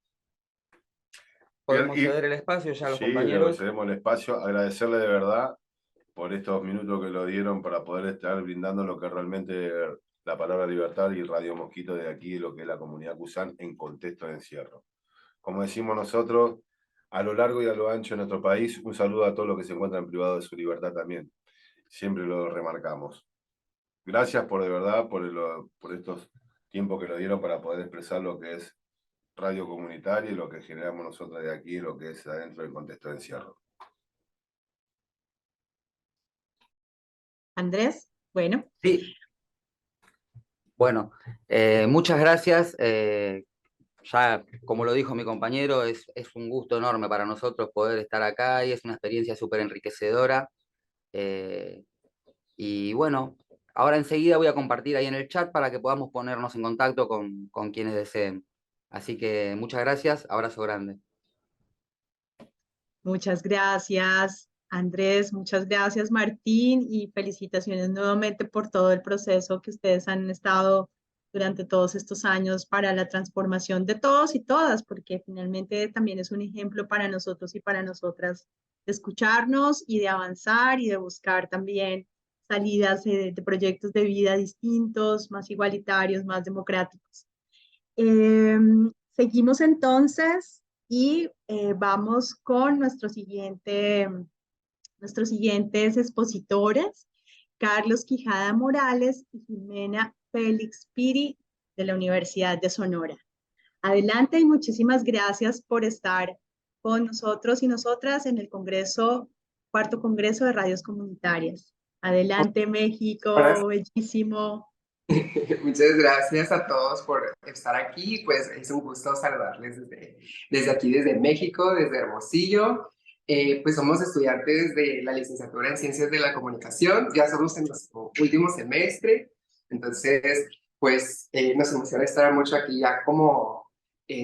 podemos ceder el espacio ya a los compañeros. Sí, cedemos el espacio. Agradecerle de verdad por estos minutos que lo dieron para poder estar brindando lo que realmente la palabra libertad y Radio Mosquito de aquí, lo que es la comunidad Cusán en contexto de encierro. Como decimos nosotros, a lo largo y a lo ancho de nuestro país. Un saludo a todos los que se encuentran privados de su libertad también. Siempre lo remarcamos. Gracias de verdad por estos tiempos que nos dieron para poder expresar lo que es radio comunitaria y lo que generamos nosotros de aquí, lo que es adentro del contexto de encierro. Andrés, bueno. Sí. Bueno, muchas gracias. Ya, como lo dijo mi compañero, es un gusto enorme para nosotros poder estar acá y es una experiencia súper enriquecedora. Y bueno, ahora enseguida voy a compartir ahí en el chat para que podamos ponernos en contacto con quienes deseen. Así que muchas gracias, abrazo grande. Muchas gracias, Andrés, muchas gracias, Martín, y felicitaciones nuevamente por todo el proceso que ustedes han estado durante todos estos años para la transformación de todos y todas, porque finalmente también es un ejemplo para nosotros y para nosotras de escucharnos y de avanzar y de buscar también salidas de proyectos de vida distintos, más igualitarios, más democráticos. Seguimos entonces y vamos con nuestros siguientes expositores, Carlos Quijada Morales y Jimena Félix Piri de la Universidad de Sonora. Adelante y muchísimas gracias por estar con nosotros y nosotras en el cuarto Congreso de Radios Comunitarias. Adelante, México, bellísimo. Muchas gracias a todos por estar aquí. Pues es un gusto saludarles desde aquí, desde México, desde Hermosillo. Pues somos estudiantes de la licenciatura en Ciencias de la Comunicación. Ya somos en nuestro último semestre. Entonces, pues nos emociona estar mucho aquí ya como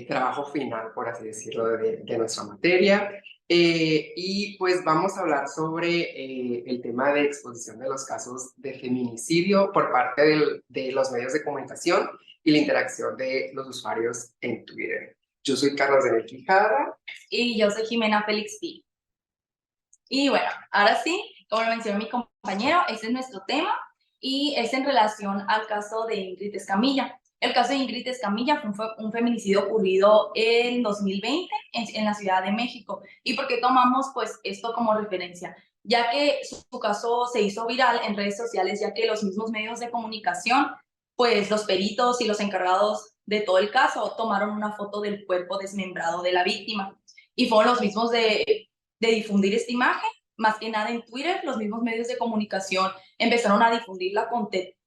trabajo final, por así decirlo, de nuestra materia. Y pues vamos a hablar sobre el tema de exposición de los casos de feminicidio por parte de los medios de comunicación y la interacción de los usuarios en Twitter. Yo soy Carlos Daniel Quijada. Y yo soy Jimena Félix Piri. Y bueno, ahora sí, como lo mencionó mi compañero, este es nuestro tema y es en relación al caso de Ingrid Escamilla. El caso de Ingrid Escamilla fue un feminicidio ocurrido en 2020 en la Ciudad de México. ¿Y por qué tomamos pues esto como referencia? Ya que su caso se hizo viral en redes sociales, ya que los mismos medios de comunicación, pues los peritos y los encargados de todo el caso tomaron una foto del cuerpo desmembrado de la víctima. Y fueron los mismos de difundir esta imagen, más que nada en Twitter, los mismos medios de comunicación empezaron a difundirla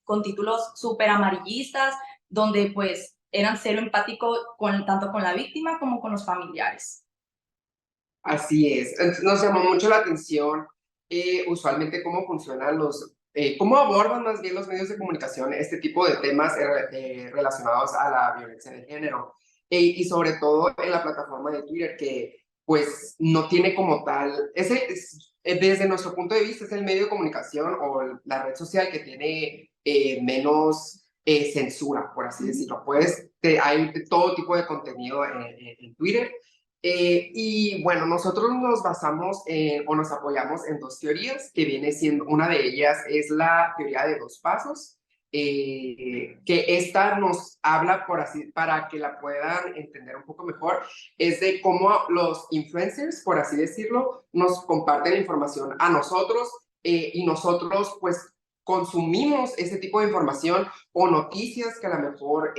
con títulos súper amarillistas, donde pues eran cero empáticos tanto con la víctima como con los familiares. Así es, nos llamó mucho la atención usualmente cómo funcionan cómo abordan más bien los medios de comunicación este tipo de temas relacionados a la violencia de género. Y sobre todo en la plataforma de Twitter, que pues no tiene como tal, desde nuestro punto de vista es el medio de comunicación o la red social que tiene menos censura, por así decirlo. Pues hay todo tipo de contenido en Twitter. Y bueno, nosotros nos basamos o nos apoyamos en dos teorías, que viene siendo, una de ellas es la teoría de 2 pasos, que esta nos habla, para que la puedan entender un poco mejor, es de cómo los influencers, por así decirlo, nos comparten información a nosotros y nosotros pues consumimos ese tipo de información o noticias que a lo mejor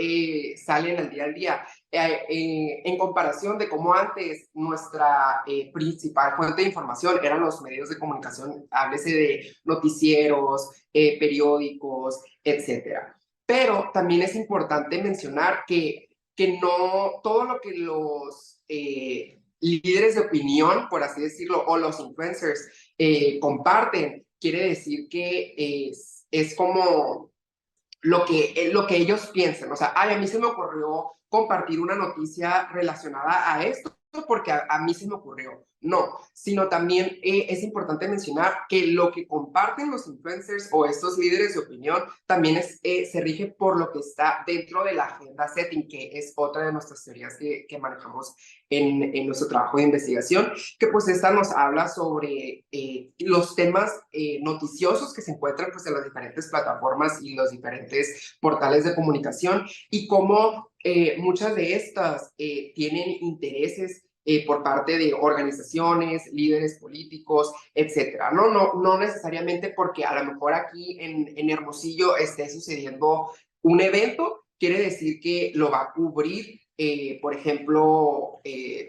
salen al día, en comparación de cómo antes nuestra principal fuente de información eran los medios de comunicación, háblese de noticieros, periódicos, etcétera. Pero también es importante mencionar que no todo lo que los líderes de opinión, por así decirlo, o los influencers comparten, quiere decir que es como lo que ellos piensan. O sea, a mí se me ocurrió compartir una noticia relacionada a esto porque a mí se me ocurrió. No, sino también es importante mencionar que lo que comparten los influencers o estos líderes de opinión también se rige por lo que está dentro de la agenda setting, que es otra de nuestras teorías que manejamos en nuestro trabajo de investigación, que pues esta nos habla sobre los temas noticiosos que se encuentran pues en las diferentes plataformas y los diferentes portales de comunicación y cómo muchas de estas tienen intereses por parte de organizaciones, líderes políticos, etcétera. No necesariamente porque a lo mejor aquí en Hermosillo esté sucediendo un evento, quiere decir que lo va a cubrir, por ejemplo,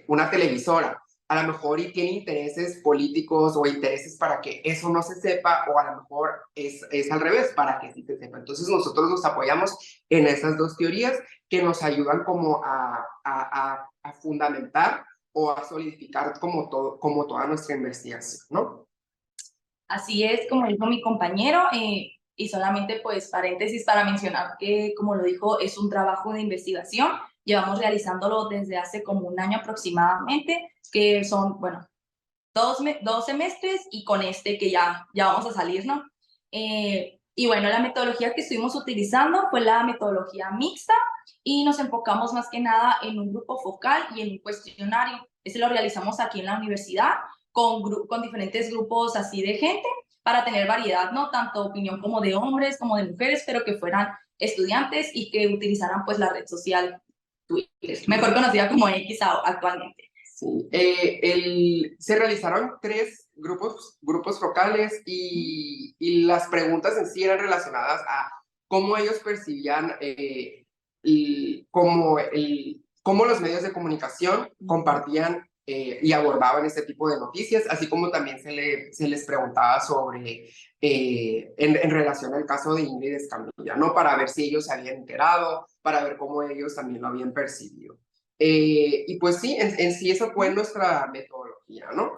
una televisora. A lo mejor y tiene intereses políticos o intereses para que eso no se sepa, o a lo mejor es al revés, para que sí se sepa. Entonces nosotros nos apoyamos en esas dos teorías que nos ayudan como a fundamentar o a solidificar como toda nuestra investigación, ¿no? Así es, como dijo mi compañero, y solamente pues paréntesis para mencionar que, como lo dijo, es un trabajo de investigación. Llevamos realizándolo desde hace como un año aproximadamente, que son, bueno, dos semestres y con este que ya vamos a salir, ¿no? Y bueno, la metodología que estuvimos utilizando fue la metodología mixta y nos enfocamos más que nada en un grupo focal y en un cuestionario. Ese lo realizamos aquí en la universidad con diferentes grupos así de gente para tener variedad, ¿no? Tanto opinión como de hombres como de mujeres, pero que fueran estudiantes y que utilizaran pues la red social Twitter, mejor conocida como X actualmente. Sí. Se realizaron 3 grupos focales y las preguntas en sí eran relacionadas a cómo ellos percibían cómo los medios de comunicación compartían y abordaban este tipo de noticias, así como también se les preguntaba sobre, en relación al caso de Ingrid Escamilla, ¿no? Para ver si ellos se habían enterado, para ver cómo ellos también lo habían percibido. Y pues sí, en sí eso fue nuestra metodología, ¿no?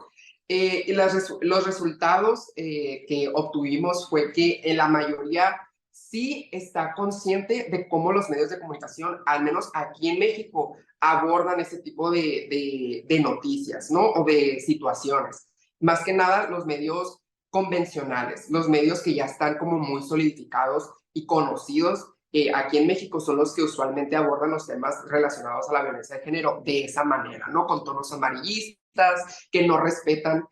Y los resultados que obtuvimos fue que en la mayoría sí está consciente de cómo los medios de comunicación, al menos aquí en México, abordan ese tipo de noticias, ¿no? O de situaciones. Más que nada los medios convencionales, los medios que ya están como muy solidificados y conocidos aquí en México son los que usualmente abordan los temas relacionados a la violencia de género de esa manera, ¿no? Con tonos amarillistas, que no respetan,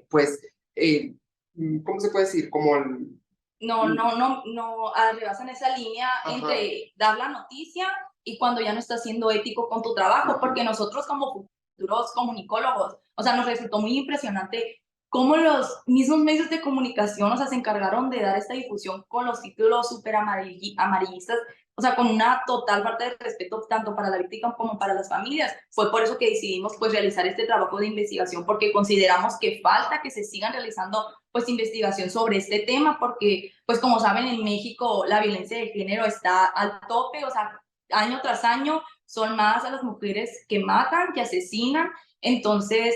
pues, ¿cómo se puede decir? Como no rebasan esa línea entre dar la noticia y cuando ya no estás siendo ético con tu trabajo, porque nosotros como futuros comunicólogos, o sea, nos resultó muy impresionante cómo los mismos medios de comunicación, o sea, se encargaron de dar esta difusión con los títulos súper amarillistas, o sea, con una total falta de respeto tanto para la víctima como para las familias. Fue por eso que decidimos pues realizar este trabajo de investigación, porque consideramos que falta que se sigan realizando pues investigación sobre este tema, porque pues como saben en México la violencia de género está al tope, o sea, año tras año son más a las mujeres que matan, que asesinan. Entonces,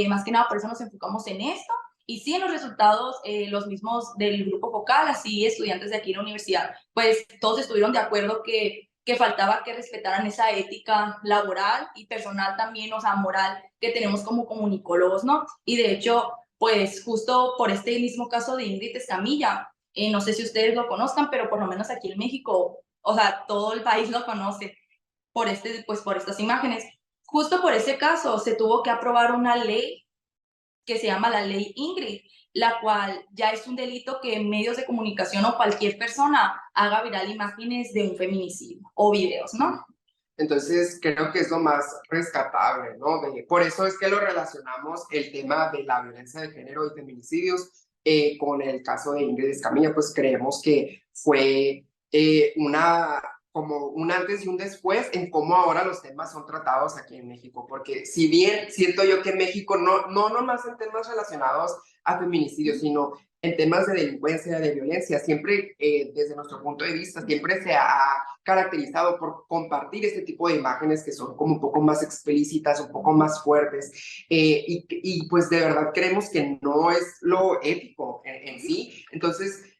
más que nada por eso nos enfocamos en esto. Y sí, en los resultados, los mismos del grupo focal, así estudiantes de aquí en la universidad, pues todos estuvieron de acuerdo que faltaba que respetaran esa ética laboral y personal también, o sea, moral que tenemos como comunicólogos, ¿no? Y de hecho, pues justo por este mismo caso de Ingrid Escamilla, no sé si ustedes lo conozcan, pero por lo menos aquí en México, o sea, todo el país lo conoce pues por estas imágenes. Justo por ese caso se tuvo que aprobar una ley que se llama la ley Ingrid, la cual ya es un delito que medios de comunicación o cualquier persona haga viral imágenes de un feminicidio o videos, ¿no? Entonces, creo que es lo más rescatable, ¿no? Por eso es que lo relacionamos el tema de la violencia de género y feminicidios con el caso de Ingrid Escamilla, pues creemos que fue como un antes y un después en cómo ahora los temas son tratados aquí en México, porque si bien siento yo que México no nomás en temas relacionados a feminicidios, sino en temas de delincuencia, de violencia, siempre desde nuestro punto de vista, siempre se ha caracterizado por compartir este tipo de imágenes que son como un poco más explícitas, un poco más fuertes, y pues de verdad creemos que no es lo ético en sí. Entonces,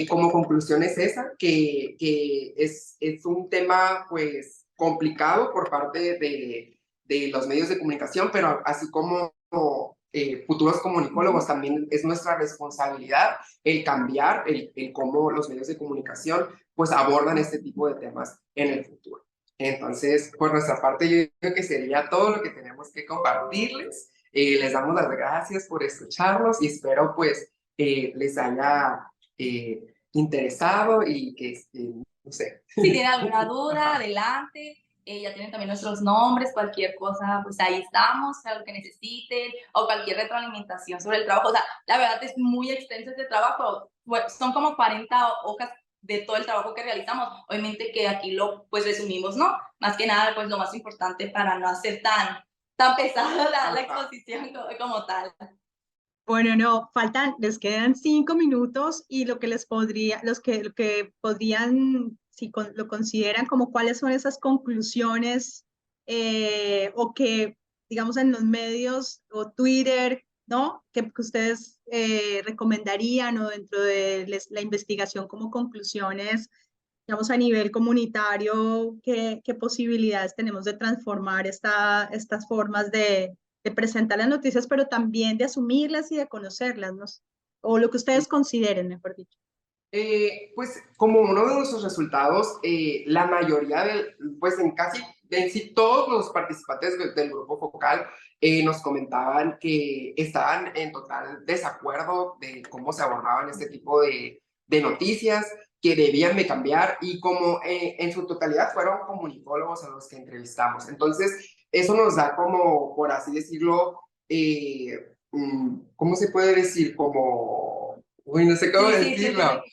como conclusión es esa, que es un tema pues complicado por parte de los medios de comunicación, pero así como futuros comunicólogos también es nuestra responsabilidad el cambiar el cómo los medios de comunicación pues abordan este tipo de temas en el futuro. Entonces, por nuestra parte, yo creo que sería todo lo que tenemos que compartirles. Les damos las gracias por escucharnos y espero pues les haya interesado y que, no sé. Si tienen alguna duda, adelante. ya tienen también nuestros nombres, cualquier cosa, pues ahí estamos, para lo que necesiten, o cualquier retroalimentación sobre el trabajo. O sea, la verdad es muy extenso este trabajo, son como 40 hojas de todo el trabajo que realizamos. Obviamente que aquí lo pues resumimos, ¿no? Más que nada, pues lo más importante para no hacer tan pesada la exposición como tal. Bueno, no, les quedan 5 minutos y lo que les podría, lo que podrían, si lo consideran como cuáles son esas conclusiones o que, digamos, en los medios o Twitter, ¿no? Que ustedes recomendarían o dentro de la investigación como conclusiones, digamos, a nivel comunitario, qué posibilidades tenemos de transformar estas formas de presentar las noticias, pero también de asumirlas y de conocerlas, ¿no? O lo que ustedes consideren, mejor dicho. Pues como uno de nuestros resultados, la mayoría pues en sí todos los participantes del grupo focal nos comentaban que estaban en total desacuerdo de cómo se abordaban este tipo de noticias, que debían de cambiar y como en su totalidad fueron comunicólogos a los que entrevistamos. Entonces, eso nos da como, por así decirlo, ¿cómo se puede decir? Como, uy, no sé cómo decirlo.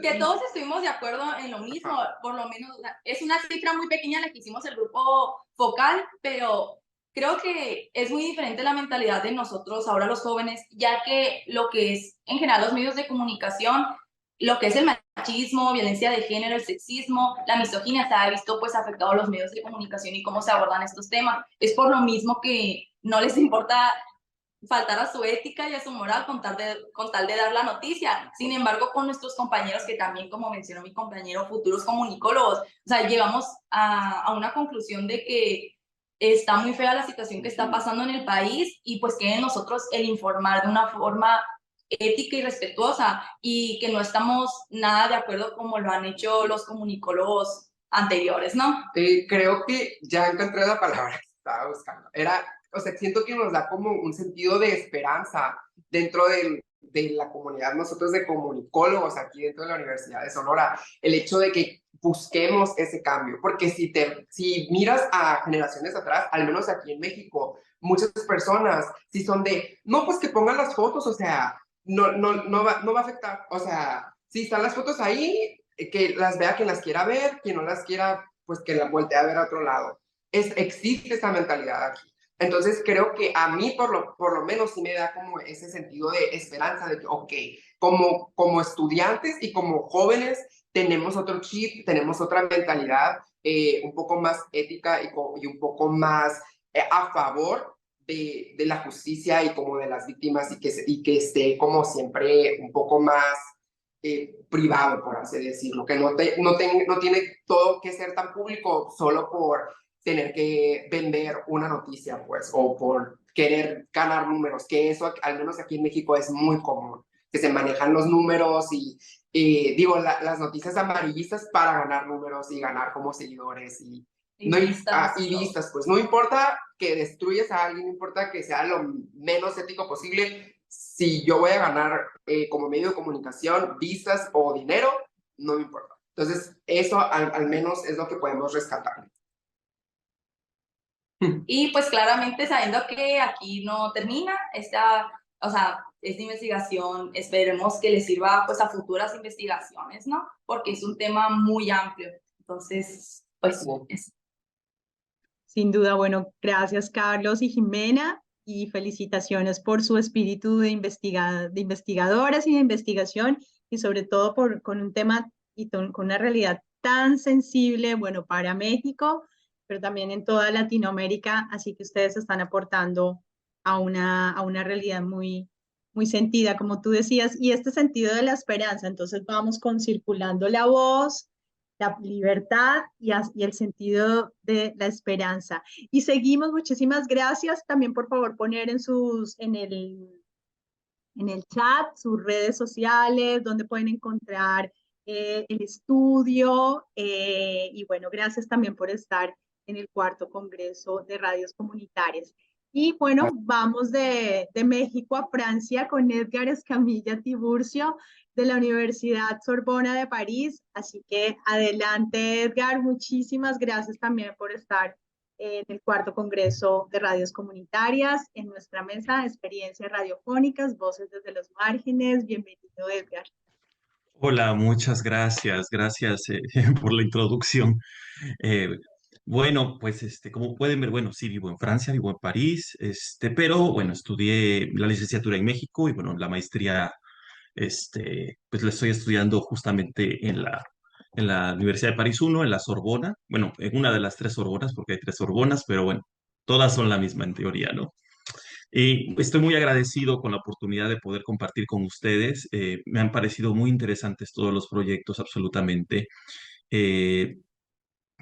Que todos estuvimos de acuerdo en lo mismo, por lo menos es una cifra muy pequeña la que hicimos el grupo focal, pero creo que es muy diferente la mentalidad de nosotros ahora los jóvenes, ya que lo que es en general los medios de comunicación, lo que es el machismo, violencia de género, el sexismo, la misoginia se ha visto pues afectado a los medios de comunicación y cómo se abordan estos temas. Es por lo mismo que no les importa faltar a su ética y a su moral con tal de dar la noticia. Sin embargo, con nuestros compañeros, que también, como mencionó mi compañero, futuros comunicólogos, o sea, llegamos a una conclusión de que está muy fea la situación que está pasando en el país y pues que en nosotros el informar de una forma ética y respetuosa y que no estamos nada de acuerdo como lo han hecho los comunicólogos anteriores, ¿no? Creo que ya encontré la palabra que estaba buscando. O sea, siento que nos da como un sentido de esperanza dentro de la comunidad, nosotros de comunicólogos aquí dentro de la Universidad de Sonora, el hecho de que busquemos ese cambio, porque si miras a generaciones atrás, al menos aquí en México, muchas personas sí son no, pues que pongan las fotos, o sea, no va a afectar, o sea, si están las fotos ahí, que las vea quien las quiera ver, quien no las quiera, pues que la voltee a ver a otro lado. Existe esa mentalidad aquí. Entonces creo que a mí por lo menos sí me da como ese sentido de esperanza de que, ok, como estudiantes y como jóvenes tenemos otro chip, tenemos otra mentalidad un poco más ética y un poco más a favor de la justicia y como de las víctimas y que esté como siempre un poco más privado, por así decirlo, que no tiene todo que ser tan público solo por tener que vender una noticia, pues, o por querer ganar números, que eso al menos aquí en México es muy común, que se manejan los números y digo, las noticias amarillistas para ganar números y ganar como seguidores y vistas, pues no importa que destruyas a alguien, no importa que sea lo menos ético posible, si yo voy a ganar como medio de comunicación vistas o dinero, no me importa. Entonces, eso al menos es lo que podemos rescatar. Y pues claramente sabiendo que aquí no termina esta investigación, esperemos que les sirva pues a futuras investigaciones, ¿no? Porque es un tema muy amplio. Entonces, pues Sin duda, bueno, gracias Carlos y Jimena y felicitaciones por su espíritu de investigadoras y de investigación y sobre todo con un tema y con una realidad tan sensible, bueno, para México, pero también en toda Latinoamérica, así que ustedes están aportando a una realidad muy sentida, como tú decías, y este sentido de la esperanza. Entonces vamos con circulando la voz, la libertad y el sentido de la esperanza. Y seguimos, muchísimas gracias. También, por favor, poner en el chat sus redes sociales, donde pueden encontrar el estudio. Y bueno, gracias también por estar en el cuarto Congreso de Radios Comunitarias. Y bueno, vamos de México a Francia con Edgar Escamilla Tiburcio, de la Universidad Sorbona de París. Así que adelante, Edgar. Muchísimas gracias también por estar en el cuarto Congreso de Radios Comunitarias, en nuestra mesa de experiencias radiofónicas, Voces desde los Márgenes. Bienvenido, Edgar. Hola, muchas gracias, gracias por la introducción. Eh, bueno, pues como pueden ver, bueno, sí vivo en Francia, vivo en París, pero bueno, estudié la licenciatura en México y bueno, la maestría, pues la estoy estudiando justamente en la Universidad de París uno, en la Sorbona, bueno, en una de las tres Sorbonas, porque hay tres Sorbonas, pero bueno, todas son la misma en teoría, ¿no? Y estoy muy agradecido con la oportunidad de poder compartir con ustedes. Me han parecido muy interesantes todos los proyectos, absolutamente. Eh,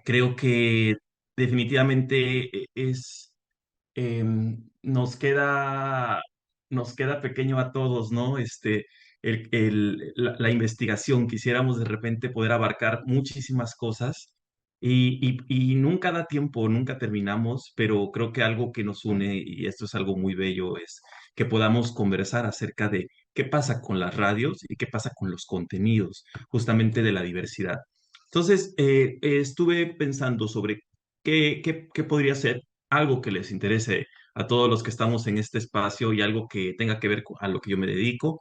Creo que definitivamente nos queda pequeño a todos, ¿no? La investigación, quisiéramos de repente poder abarcar muchísimas cosas y nunca da tiempo, nunca terminamos, pero creo que algo que nos une, y esto es algo muy bello, es que podamos conversar acerca de qué pasa con las radios y qué pasa con los contenidos, justamente de la diversidad. Entonces, estuve pensando sobre qué podría ser algo que les interese a todos los que estamos en este espacio y algo que tenga que ver a lo que yo me dedico.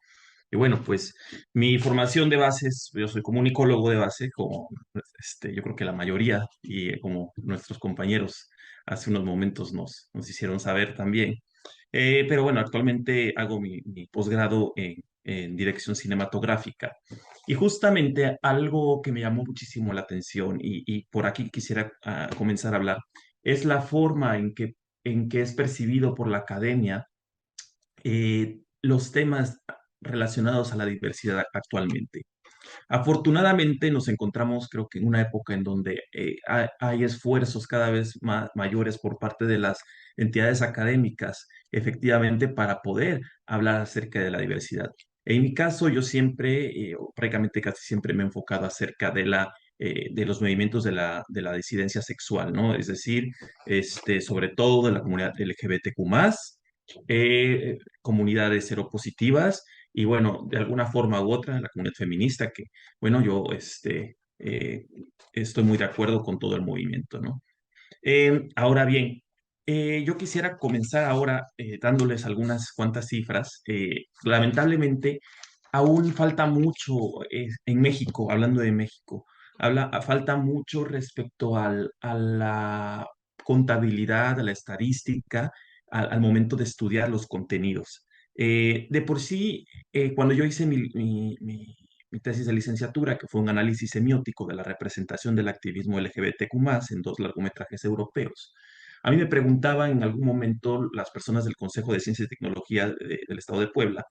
Y bueno, pues mi formación de bases, yo soy comunicólogo de base, como yo creo que la mayoría y como nuestros compañeros hace unos momentos nos hicieron saber también. Pero bueno, actualmente hago mi posgrado en dirección cinematográfica. Y justamente algo que me llamó muchísimo la atención y por aquí quisiera comenzar a hablar es la forma en que es percibido por la academia los temas relacionados a la diversidad actualmente. Afortunadamente nos encontramos, creo que en una época en donde hay esfuerzos cada vez mayores por parte de las entidades académicas, efectivamente, para poder hablar acerca de la diversidad. En mi caso, yo siempre, o prácticamente casi siempre me he enfocado acerca de los movimientos de la disidencia sexual, ¿no? Es decir, sobre todo de la comunidad LGBTQ+, comunidades seropositivas y bueno, de alguna forma u otra, la comunidad feminista, que bueno, yo estoy muy de acuerdo con todo el movimiento, ¿no? Ahora bien, yo quisiera comenzar ahora dándoles algunas cuantas cifras. Lamentablemente, aún falta mucho en México, hablando de México, falta mucho respecto a la contabilidad, a la estadística, al momento de estudiar los contenidos. De por sí, cuando yo hice mi tesis de licenciatura, que fue un análisis semiótico de la representación del activismo LGBTQ+, en dos largometrajes europeos. A mí me preguntaban en algún momento las personas del Consejo de Ciencias y Tecnología del Estado de Puebla,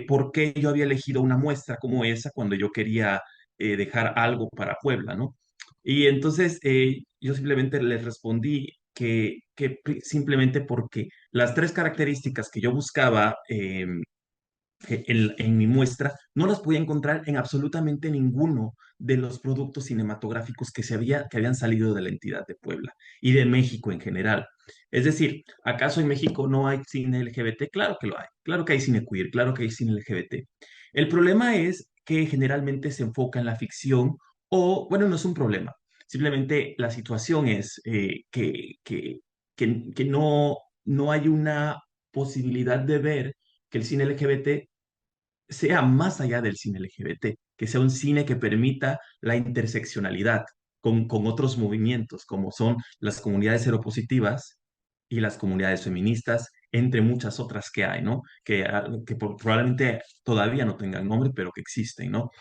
por qué yo había elegido una muestra como esa cuando yo quería dejar algo para Puebla, ¿no? Y entonces yo simplemente les respondí que simplemente porque las tres características que yo buscaba en mi muestra, no las podía encontrar en absolutamente ninguno de los productos cinematográficos que habían salido de la entidad de Puebla y de México en general. Es decir, ¿acaso en México no hay cine LGBT? Claro que lo hay, claro que hay cine queer, claro que hay cine LGBT. El problema es que generalmente se enfoca en la ficción o, bueno, no es un problema, simplemente la situación es que no hay una posibilidad de ver que el cine LGBT sea más allá del cine LGBT, que sea un cine que permita la interseccionalidad con otros movimientos, como son las comunidades seropositivas y las comunidades feministas, entre muchas otras que hay, ¿no? Probablemente todavía no tengan nombre, pero que existen, ¿no?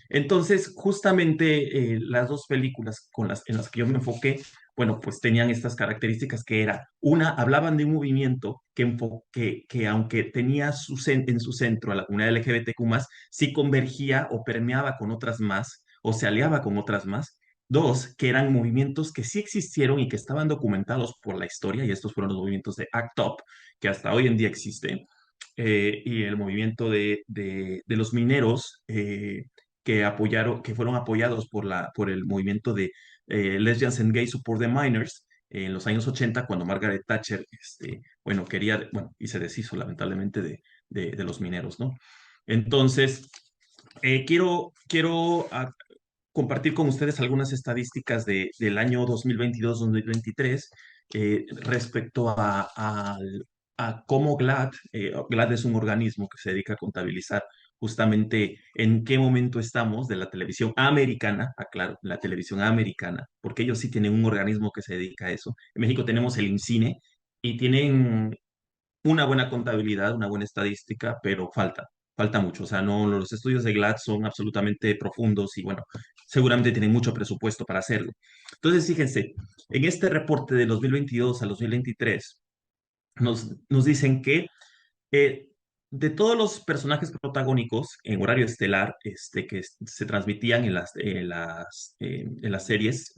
Entonces, justamente las dos películas en las que yo me enfoqué, bueno, pues tenían estas características que era, una, hablaban de un movimiento que aunque tenía en su centro a la comunidad LGBTQ+, sí convergía o permeaba con otras más, o se aliaba con otras más. Dos, que eran movimientos que sí existieron y que estaban documentados por la historia, y estos fueron los movimientos de ACT UP, que hasta hoy en día existen, y el movimiento de los mineros, que fueron apoyados por el movimiento de Lesbians and Gay Support the Miners en los años 80, cuando Margaret Thatcher, bueno, y se deshizo lamentablemente de los mineros, ¿no? Entonces, quiero compartir con ustedes algunas estadísticas del año 2022-2023 respecto a cómo GLAAD es un organismo que se dedica a contabilizar justamente en qué momento estamos de la televisión americana, aclaro, la televisión americana, porque ellos sí tienen un organismo que se dedica a eso. En México tenemos el INCINE y tienen una buena contabilidad, una buena estadística, pero falta mucho. O sea, no, los estudios de GLAD son absolutamente profundos y bueno, seguramente tienen mucho presupuesto para hacerlo. Entonces, fíjense, en este reporte de 2022 a 2023 nos dicen que eh, de todos los personajes protagónicos en horario estelar que se transmitían en las series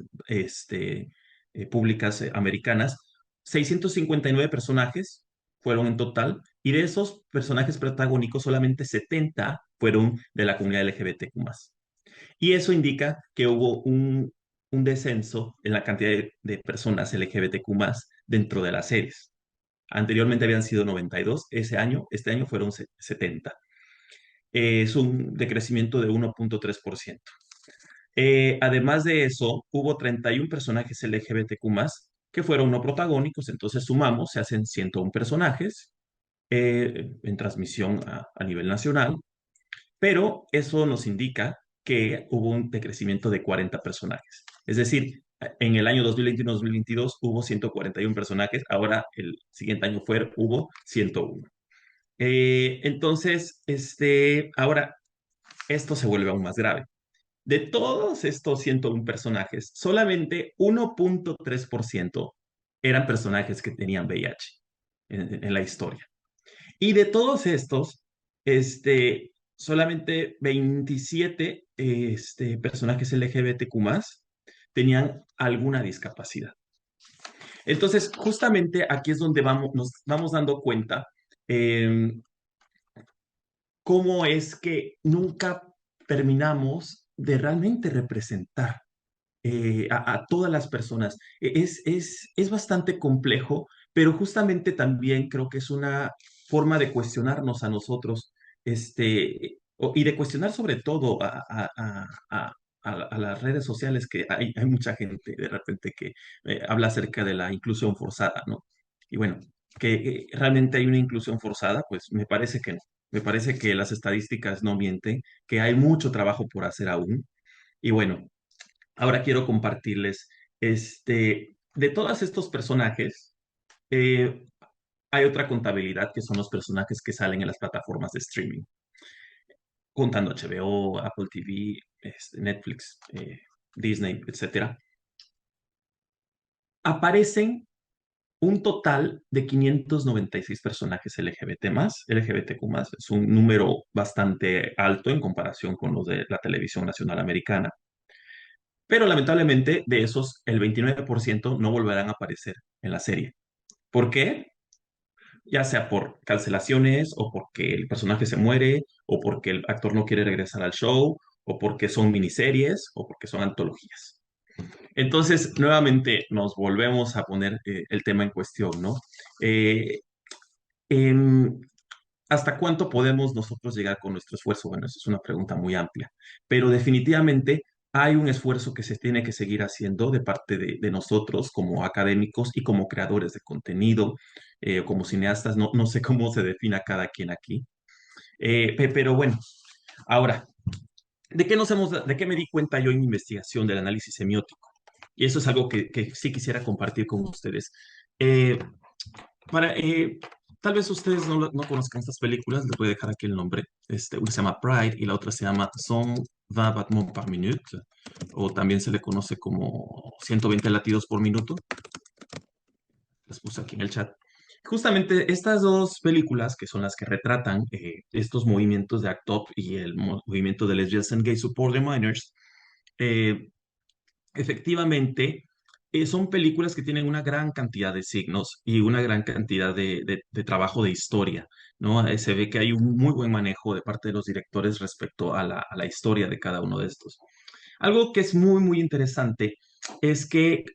públicas americanas, 659 personajes fueron en total, y de esos personajes protagónicos solamente 70 fueron de la comunidad LGBTQ+. Y eso indica que hubo un descenso en la cantidad de personas LGBTQ+ dentro de las series. Anteriormente habían sido 92, este año fueron 70. Es un decrecimiento de 1.3%. Además de eso, hubo 31 personajes LGBTQ+, que fueron no protagónicos, entonces sumamos, se hacen 101 personajes en transmisión a nivel nacional, pero eso nos indica que hubo un decrecimiento de 40 personajes. Es decir, en el año 2021-2022 hubo 141 personajes, ahora el siguiente año hubo 101. Entonces, ahora esto se vuelve aún más grave. De todos estos 101 personajes, solamente 1.3% eran personajes que tenían VIH en la historia. Y de todos estos, solamente 27 personajes LGBTQ+ tenían alguna discapacidad. Entonces, justamente aquí es donde nos vamos dando cuenta cómo es que nunca terminamos de realmente representar a todas las personas. Es bastante complejo, pero justamente también creo que es una forma de cuestionarnos a nosotros, y de cuestionar sobre todo a las redes sociales, que hay mucha gente de repente que habla acerca de la inclusión forzada, ¿no? Y bueno, que realmente hay una inclusión forzada, pues me parece que no. Me parece que las estadísticas no mienten, que hay mucho trabajo por hacer aún. Y bueno, ahora quiero compartirles, de todos estos personajes, eh, hay otra contabilidad que son los personajes que salen en las plataformas de streaming, contando HBO, Apple TV, Netflix, Disney, etcétera. Aparecen un total de 596 personajes LGBTQ+, es un número bastante alto en comparación con los de la televisión nacional americana. Pero lamentablemente de esos, el 29% no volverán a aparecer en la serie. ¿Por qué? Ya sea por cancelaciones, o porque el personaje se muere, o porque el actor no quiere regresar al show, o porque son miniseries, o porque son antologías. Entonces, nuevamente nos volvemos a poner el tema en cuestión, ¿no? Eh, em, ¿Hasta cuánto podemos nosotros llegar con nuestro esfuerzo? Bueno, esa es una pregunta muy amplia, pero definitivamente hay un esfuerzo que se tiene que seguir haciendo de parte de nosotros como académicos y como creadores de contenido, como cineastas, no sé cómo se defina cada quien aquí. Pero bueno, ahora, ¿de qué me di cuenta yo en mi investigación del análisis semiótico? Y eso es algo que sí quisiera compartir con ustedes. Eh, para, eh, Tal vez ustedes no conozcan estas películas, les voy a dejar aquí el nombre. Una se llama Pride y la otra se llama 120 battements par minute, o también se le conoce como 120 latidos por minuto. Las puse aquí en el chat. Justamente estas dos películas, que son las que retratan estos movimientos de ACT UP y el movimiento de Lesbians and Gay Support the Minors, eh, efectivamente, son películas que tienen una gran cantidad de signos y una gran cantidad de trabajo de historia, ¿no? Se ve que hay un muy buen manejo de parte de los directores respecto a la historia de cada uno de estos. Algo que es muy, muy interesante es que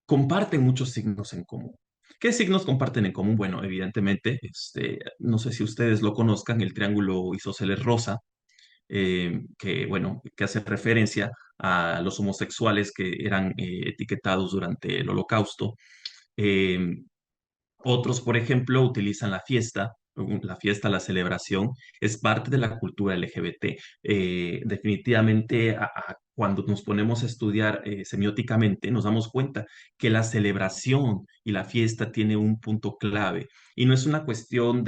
comparten muchos signos en común. ¿Qué signos comparten en común? Bueno, evidentemente, no sé si ustedes lo conozcan, el triángulo isósceles rosa, que hace referencia a los homosexuales que eran etiquetados durante el Holocausto. Eh, Otros, por ejemplo, utilizan la fiesta, la celebración, es parte de la cultura LGBT. Definitivamente, cuando nos ponemos a estudiar semióticamente, nos damos cuenta que la celebración y la fiesta tiene un punto clave. Y no es una cuestión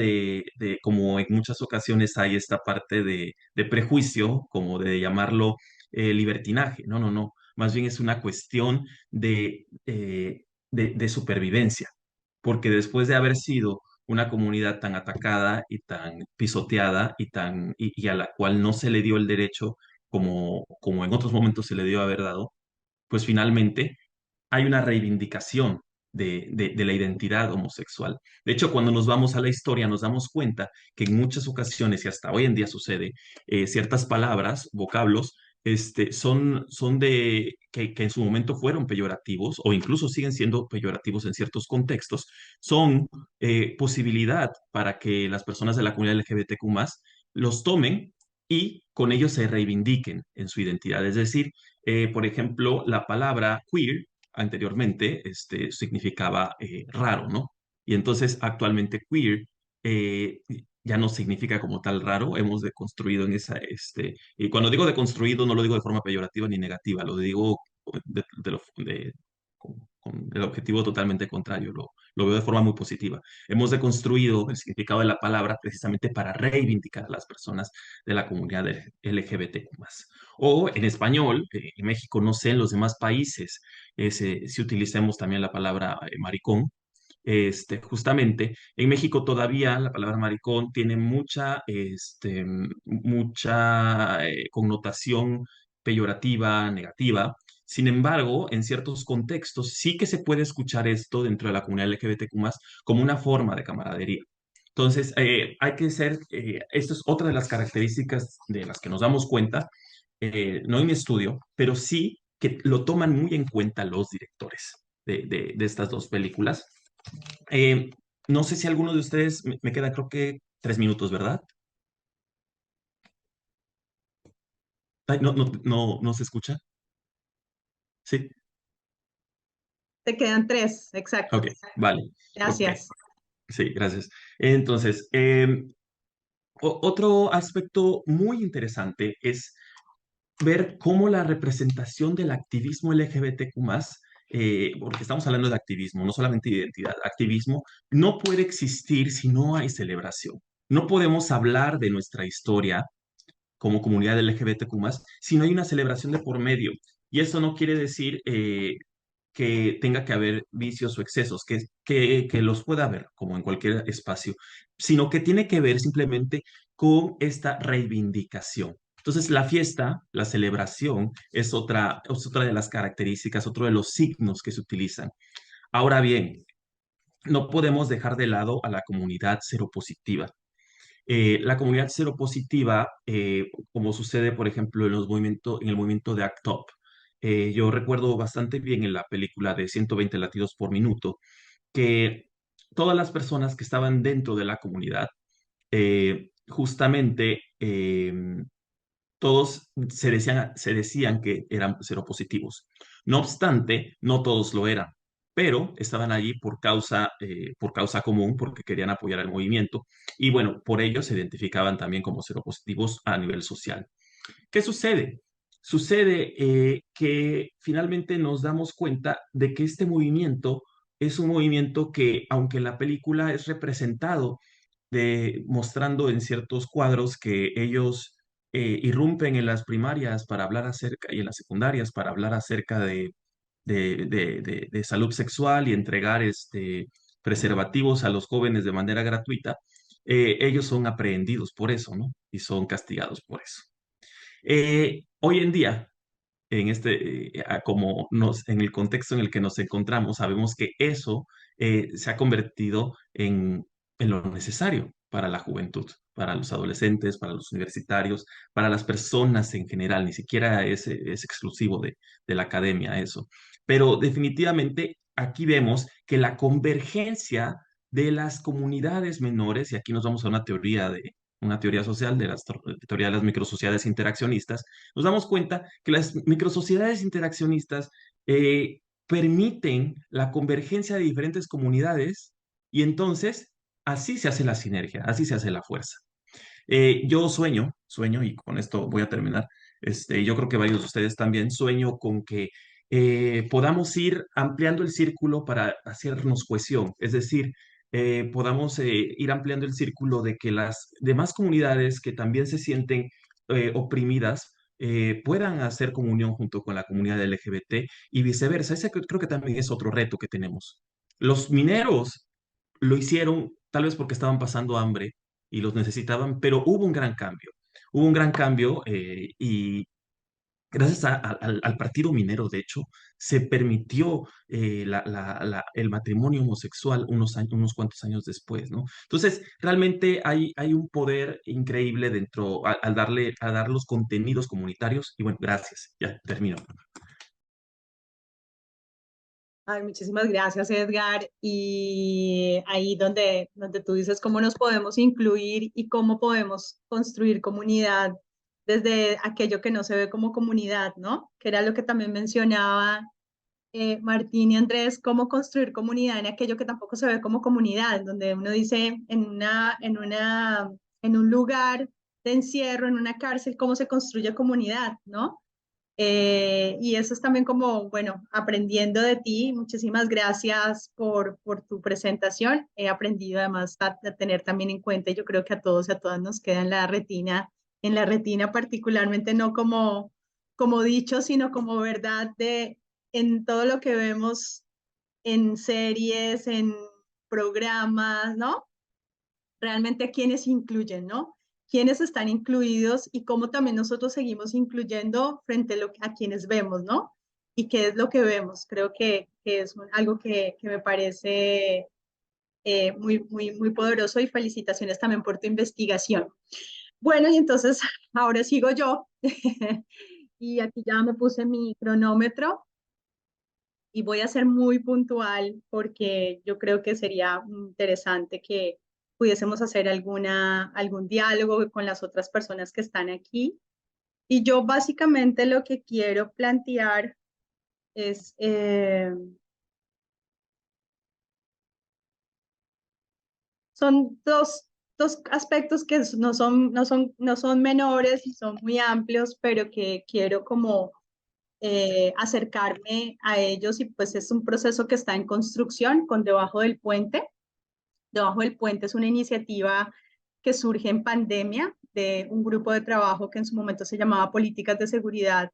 como en muchas ocasiones hay esta parte de prejuicio, como de llamarlo libertinaje. No, no, no. Más bien es una cuestión de supervivencia porque después de haber sido una comunidad tan atacada y tan pisoteada y a la cual no se le dio el derecho como en otros momentos se le dio haber dado, pues finalmente hay una reivindicación de la identidad homosexual. De hecho, cuando nos vamos a la historia, nos damos cuenta que en muchas ocasiones, y hasta hoy en día sucede, ciertas palabras, vocablos, que en su momento fueron peyorativos o incluso siguen siendo peyorativos en ciertos contextos, son posibilidad para que las personas de la comunidad LGBTQ+, los tomen y con ellos se reivindiquen en su identidad. Es decir, por ejemplo, la palabra queer anteriormente significaba raro, ¿no? Y entonces actualmente queer eh, ya no significa como tal raro, hemos deconstruido y cuando digo deconstruido no lo digo de forma peyorativa ni negativa, lo digo con el objetivo totalmente contrario, lo veo de forma muy positiva. Hemos deconstruido el significado de la palabra precisamente para reivindicar a las personas de la comunidad LGBTQ+. O en español, en México, no sé, en los demás países, si utilicemos también la palabra maricón, justamente en México todavía la palabra maricón tiene mucha connotación peyorativa, negativa. Sin embargo, en ciertos contextos sí que se puede escuchar esto dentro de la comunidad LGBTQ+, como una forma de camaradería. Entonces, esto es otra de las características de las que nos damos cuenta, no en mi estudio, pero sí que lo toman muy en cuenta los directores de estas dos películas. Eh, no sé si alguno de ustedes, me queda creo que 3 minutos, ¿verdad? Ay, no se escucha. Sí, Te quedan 3, ok, exacto. vale. Ok, Gracias. sí, gracias. Entonces, otro aspecto muy interesante es ver cómo la representación del activismo LGBTQ+, porque estamos hablando de activismo, no solamente de identidad, activismo, no puede existir si no hay celebración. No podemos hablar de nuestra historia como comunidad LGBTQ+, si no hay una celebración de por medio. Y eso no quiere decir que tenga que haber vicios o excesos, que los pueda haber, como en cualquier espacio, sino que tiene que ver simplemente con esta reivindicación. Entonces, la fiesta, la celebración, es otra de las características, otro de los signos que se utilizan. Ahora bien, no podemos dejar de lado a la comunidad seropositiva. La comunidad seropositiva, como sucede, por ejemplo, en el movimiento de ACT UP, yo recuerdo bastante bien en la película de 120 latidos por minuto que todas las personas que estaban dentro de la comunidad, justamente todos se decían que eran seropositivos. No obstante, no todos lo eran, pero estaban allí por causa común, porque querían apoyar el movimiento, y bueno, por ello se identificaban también como seropositivos a nivel social. ¿Qué sucede? Sucede que finalmente nos damos cuenta de que este movimiento es un movimiento que, aunque en la película es representado mostrando en ciertos cuadros que ellos irrumpen en las primarias para hablar acerca y en las secundarias para hablar acerca de salud sexual y entregar preservativos a los jóvenes de manera gratuita, ellos son aprehendidos por eso, ¿no? Y son castigados por eso. Hoy en día, en el contexto en el que nos encontramos, sabemos que eso se ha convertido en lo necesario para la juventud, para los adolescentes, para los universitarios, para las personas en general, ni siquiera es exclusivo de la academia eso. Pero definitivamente aquí vemos que la convergencia de las comunidades menores, y aquí nos vamos a una teoría una teoría social de teoría de las microsociedades interaccionistas, nos damos cuenta que las microsociedades interaccionistas permiten la convergencia de diferentes comunidades y entonces así se hace la sinergia, así se hace la fuerza. Yo sueño, y con esto voy a terminar, yo creo que varios de ustedes también, sueño con que podamos ir ampliando el círculo para hacernos cohesión, es decir, podamos ir ampliando el círculo de que las demás comunidades que también se sienten oprimidas puedan hacer comunión junto con la comunidad LGBT y viceversa. Ese creo que también es otro reto que tenemos. Los mineros lo hicieron tal vez porque estaban pasando hambre y los necesitaban, pero hubo un gran cambio. Hubo un gran cambio y gracias al partido minero, de hecho, se permitió el matrimonio homosexual unos cuantos años después, ¿no? Entonces, realmente hay un poder increíble dentro, a dar los contenidos comunitarios. Y bueno, gracias, ya termino. Ay, muchísimas gracias, Edgar. Y ahí donde tú dices cómo nos podemos incluir y cómo podemos construir comunidad desde aquello que no se ve como comunidad, ¿no? Que era lo que también mencionaba Martín y Andrés, cómo construir comunidad en aquello que tampoco se ve como comunidad, donde uno dice en un lugar de encierro, en una cárcel, cómo se construye comunidad, ¿no? Y eso es también como, bueno, aprendiendo de ti. Muchísimas gracias por tu presentación. He aprendido además a tener también en cuenta, y yo creo que a todos y a todas nos queda en la retina particularmente, no como dicho, sino como verdad en todo lo que vemos en series, en programas, ¿no? Realmente quiénes incluyen, ¿no? Quiénes están incluidos y cómo también nosotros seguimos incluyendo frente a quienes vemos, ¿no? Y qué es lo que vemos. Creo que es algo que me parece muy poderoso y felicitaciones también por tu investigación. Bueno, y entonces ahora sigo yo. Y aquí ya me puse mi cronómetro y voy a ser muy puntual porque yo creo que sería interesante que pudiésemos hacer algún diálogo con las otras personas que están aquí. Y yo básicamente lo que quiero plantear es, son dos aspectos que no son menores y son muy amplios, pero que quiero como acercarme a ellos y pues es un proceso que está en construcción con Debajo del Puente. Debajo del Puente es una iniciativa que surge en pandemia de un grupo de trabajo que en su momento se llamaba Políticas de Seguridad,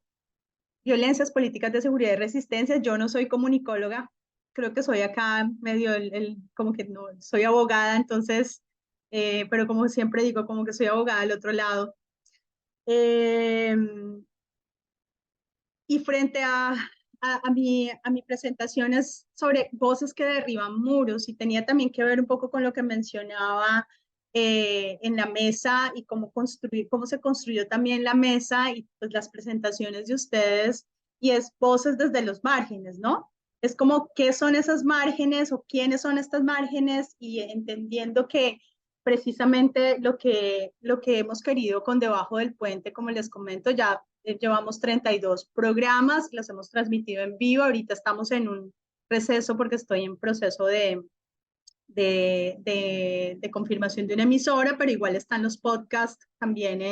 Violencias, Políticas de Seguridad y Resistencia. Yo no soy comunicóloga, creo que soy acá medio como que no, soy abogada, entonces, pero como siempre digo, como que soy abogada del otro lado. Eh, y frente a mi presentación es sobre voces que derriban muros y tenía también que ver un poco con lo que mencionaba en la mesa y cómo se construyó también la mesa y pues las presentaciones de ustedes y es voces desde los márgenes, ¿no? Es como qué son esas márgenes o quiénes son estas márgenes y entendiendo que precisamente lo que hemos querido con Debajo del Puente, como les comento, ya llevamos 32 programas, los hemos transmitido en vivo, ahorita estamos en un receso porque estoy en proceso de confirmación de una emisora, pero igual están los podcasts también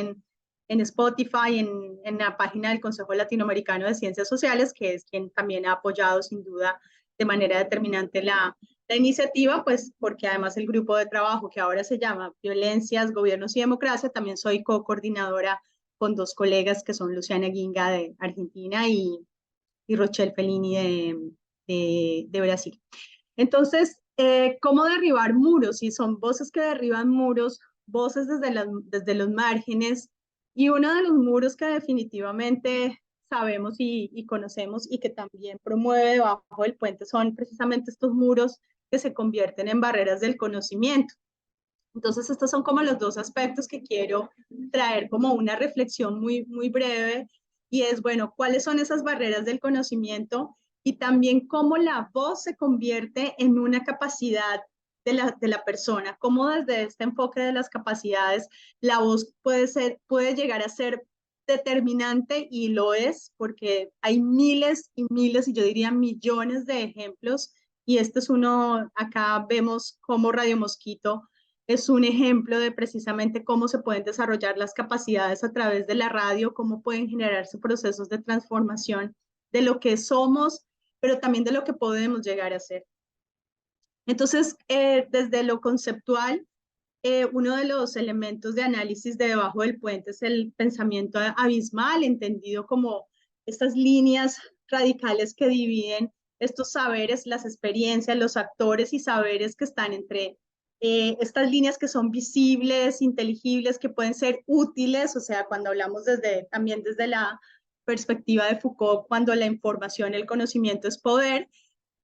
en Spotify, en la página del Consejo Latinoamericano de Ciencias Sociales, que es quien también ha apoyado sin duda de manera determinante la iniciativa, pues porque además el grupo de trabajo que ahora se llama Violencias, Gobiernos y Democracia, también soy co-coordinadora con dos colegas que son Luciana Guinga de Argentina y Rochelle Fellini de Brasil. Entonces, ¿cómo derribar muros? Y son voces que derriban muros, voces desde los márgenes, y uno de los muros que definitivamente sabemos y conocemos y que también promueve Debajo del Puente son precisamente estos muros que se convierten en barreras del conocimiento. Entonces, estos son como los dos aspectos que quiero traer como una reflexión muy breve y es, bueno, ¿cuáles son esas barreras del conocimiento? Y también cómo la voz se convierte en una capacidad de la persona, cómo desde este enfoque de las capacidades la voz puede llegar a ser determinante, y lo es porque hay miles y miles, y yo diría millones de ejemplos, y este es uno. Acá vemos cómo Radio Mosquito es un ejemplo de precisamente cómo se pueden desarrollar las capacidades a través de la radio, cómo pueden generarse procesos de transformación de lo que somos, pero también de lo que podemos llegar a ser. Entonces, desde lo conceptual, uno de los elementos de análisis de debajo del puente es el pensamiento abismal, entendido como estas líneas radicales que dividen estos saberes, las experiencias, los actores y saberes que están entre estas líneas que son visibles, inteligibles, que pueden ser útiles, o sea, cuando hablamos también desde la perspectiva de Foucault, cuando la información, el conocimiento es poder,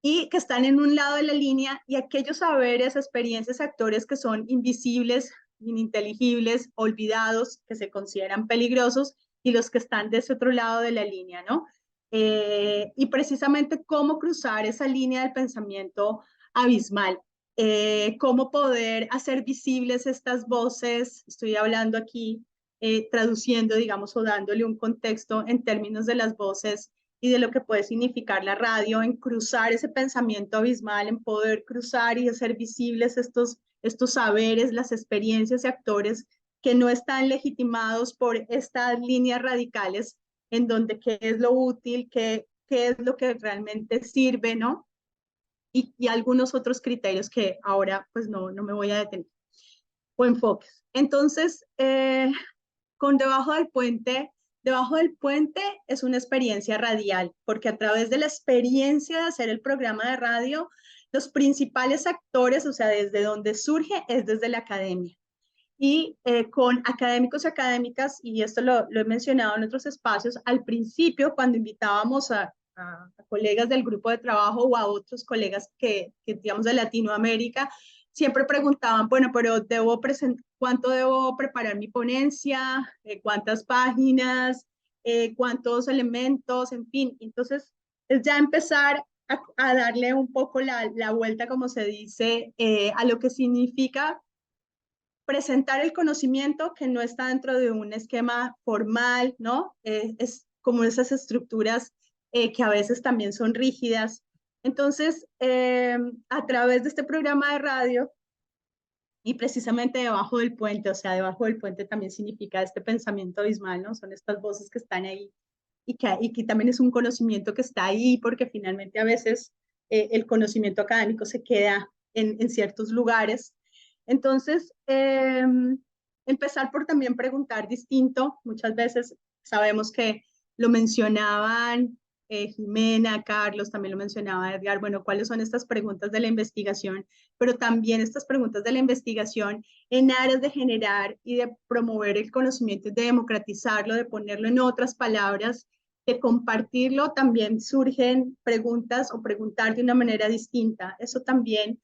y que están en un lado de la línea, y aquellos saberes, experiencias, actores que son invisibles, ininteligibles, olvidados, que se consideran peligrosos, y los que están de ese otro lado de la línea, ¿no? Y precisamente cómo cruzar esa línea del pensamiento abismal, cómo poder hacer visibles estas voces. Estoy hablando aquí, traduciendo, digamos, o dándole un contexto en términos de las voces y de lo que puede significar la radio, en cruzar ese pensamiento abismal, en poder cruzar y hacer visibles estos saberes, las experiencias y actores que no están legitimados por estas líneas radicales, en donde qué es lo útil, qué es lo que realmente sirve, ¿no? Y algunos otros criterios que ahora pues no me voy a detener, o enfoques. Entonces, con Debajo del puente es una experiencia radial, porque a través de la experiencia de hacer el programa de radio, los principales actores, o sea, desde donde surge, es desde la academia. Y con académicos y académicas, y esto lo he mencionado en otros espacios, al principio, cuando invitábamos a colegas del grupo de trabajo o a otros colegas que digamos, de Latinoamérica, siempre preguntaban, bueno, pero ¿cuánto debo preparar mi ponencia? ¿Cuántas páginas? ¿Cuántos elementos? En fin, entonces es ya empezar a darle un poco la vuelta, como se dice, a lo que significa presentar el conocimiento que no está dentro de un esquema formal, ¿no? Es como esas estructuras que a veces también son rígidas. Entonces, a través de este programa de radio, y precisamente debajo del puente, o sea, debajo del puente también significa este pensamiento abismal, ¿no? Son estas voces que están ahí, y que también es un conocimiento que está ahí, porque finalmente a veces el conocimiento académico se queda en ciertos lugares. Entonces, empezar por también preguntar distinto. Muchas veces sabemos que lo mencionaban Jimena, Carlos, también lo mencionaba Edgar, bueno, ¿cuáles son estas preguntas de la investigación? Pero también estas preguntas de la investigación en aras de generar y de promover el conocimiento y de democratizarlo, de ponerlo en otras palabras, de compartirlo, también surgen preguntas o preguntar de una manera distinta. Eso también,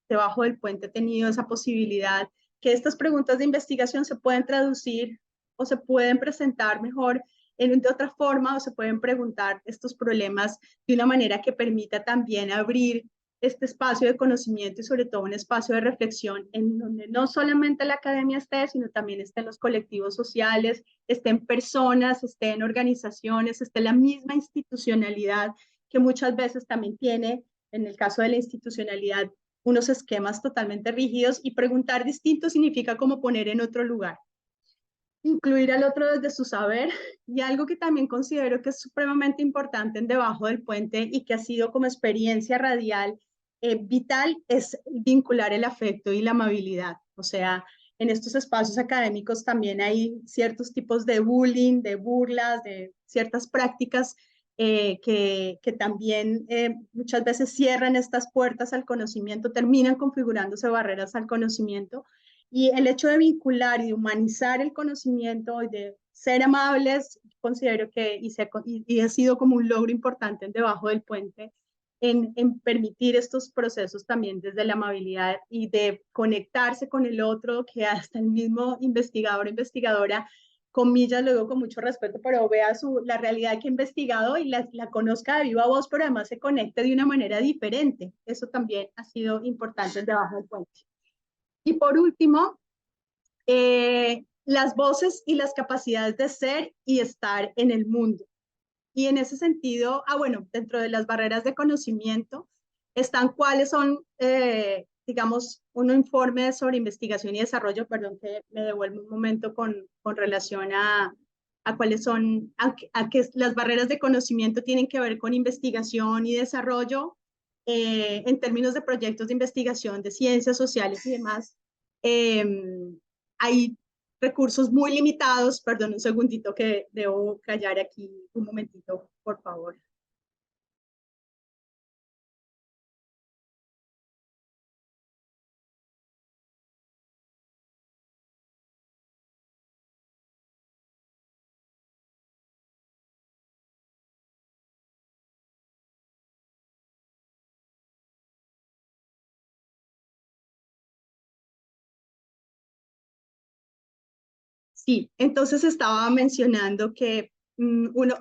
debajo del puente, he tenido esa posibilidad, que estas preguntas de investigación se pueden traducir o se pueden presentar mejor de otra forma, o se pueden preguntar estos problemas de una manera que permita también abrir este espacio de conocimiento y sobre todo un espacio de reflexión en donde no solamente la academia esté, sino también estén los colectivos sociales, estén personas, estén organizaciones, esté la misma institucionalidad que muchas veces también tiene, en el caso de la institucionalidad, unos esquemas totalmente rígidos, y preguntar distinto significa como poner en otro lugar, incluir al otro desde su saber. Y algo que también considero que es supremamente importante en Debajo del Puente y que ha sido como experiencia radial vital, es vincular el afecto y la amabilidad. O sea, en estos espacios académicos también hay ciertos tipos de bullying, de burlas, de ciertas prácticas que también muchas veces cierran estas puertas al conocimiento, terminan configurándose barreras al conocimiento. Y el hecho de vincular y de humanizar el conocimiento y de ser amables, considero que y ha sido como un logro importante en Debajo del Puente, en permitir estos procesos también desde la amabilidad y de conectarse con el otro, que hasta el mismo investigador o investigadora comillas, lo digo con mucho respeto, pero vea la realidad que ha investigado y la conozca de viva voz, pero además se conecte de una manera diferente. Eso también ha sido importante debajo del puente. Y por último, las voces y las capacidades de ser y estar en el mundo. Y en ese sentido, bueno, dentro de las barreras de conocimiento están cuáles son, digamos, un informe sobre investigación y desarrollo, perdón que me devuelvo un momento con relación a cuáles son, a que las barreras de conocimiento tienen que ver con investigación y desarrollo en términos de proyectos de investigación de ciencias sociales y demás. Hay recursos muy limitados. Perdón, un segundito que debo callar aquí un momentito, por favor. Sí, entonces estaba mencionando que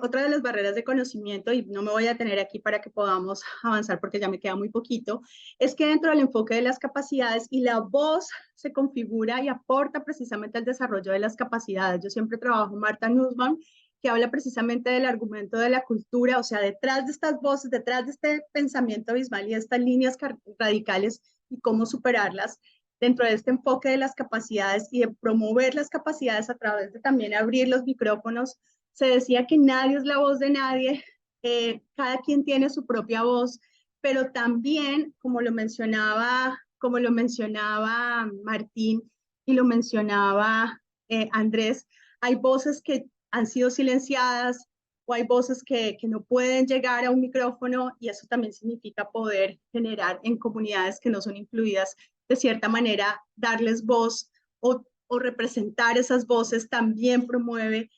otra de las barreras de conocimiento, y no me voy a tener aquí para que podamos avanzar porque ya me queda muy poquito, es que dentro del enfoque de las capacidades y la voz se configura y aporta precisamente al desarrollo de las capacidades. Yo siempre trabajo Martha Nussbaum, que habla precisamente del argumento de la cultura, o sea, detrás de estas voces, detrás de este pensamiento abismal y de estas líneas radicales y cómo superarlas, dentro de este enfoque de las capacidades y de promover las capacidades a través de también abrir los micrófonos. Se decía que nadie es la voz de nadie, cada quien tiene su propia voz, pero también, como lo mencionaba Martín y lo mencionaba Andrés, hay voces que han sido silenciadas o hay voces que no pueden llegar a un micrófono, y eso también significa poder generar en comunidades que no son incluidas, de cierta manera, darles voz o representar esas voces también promueve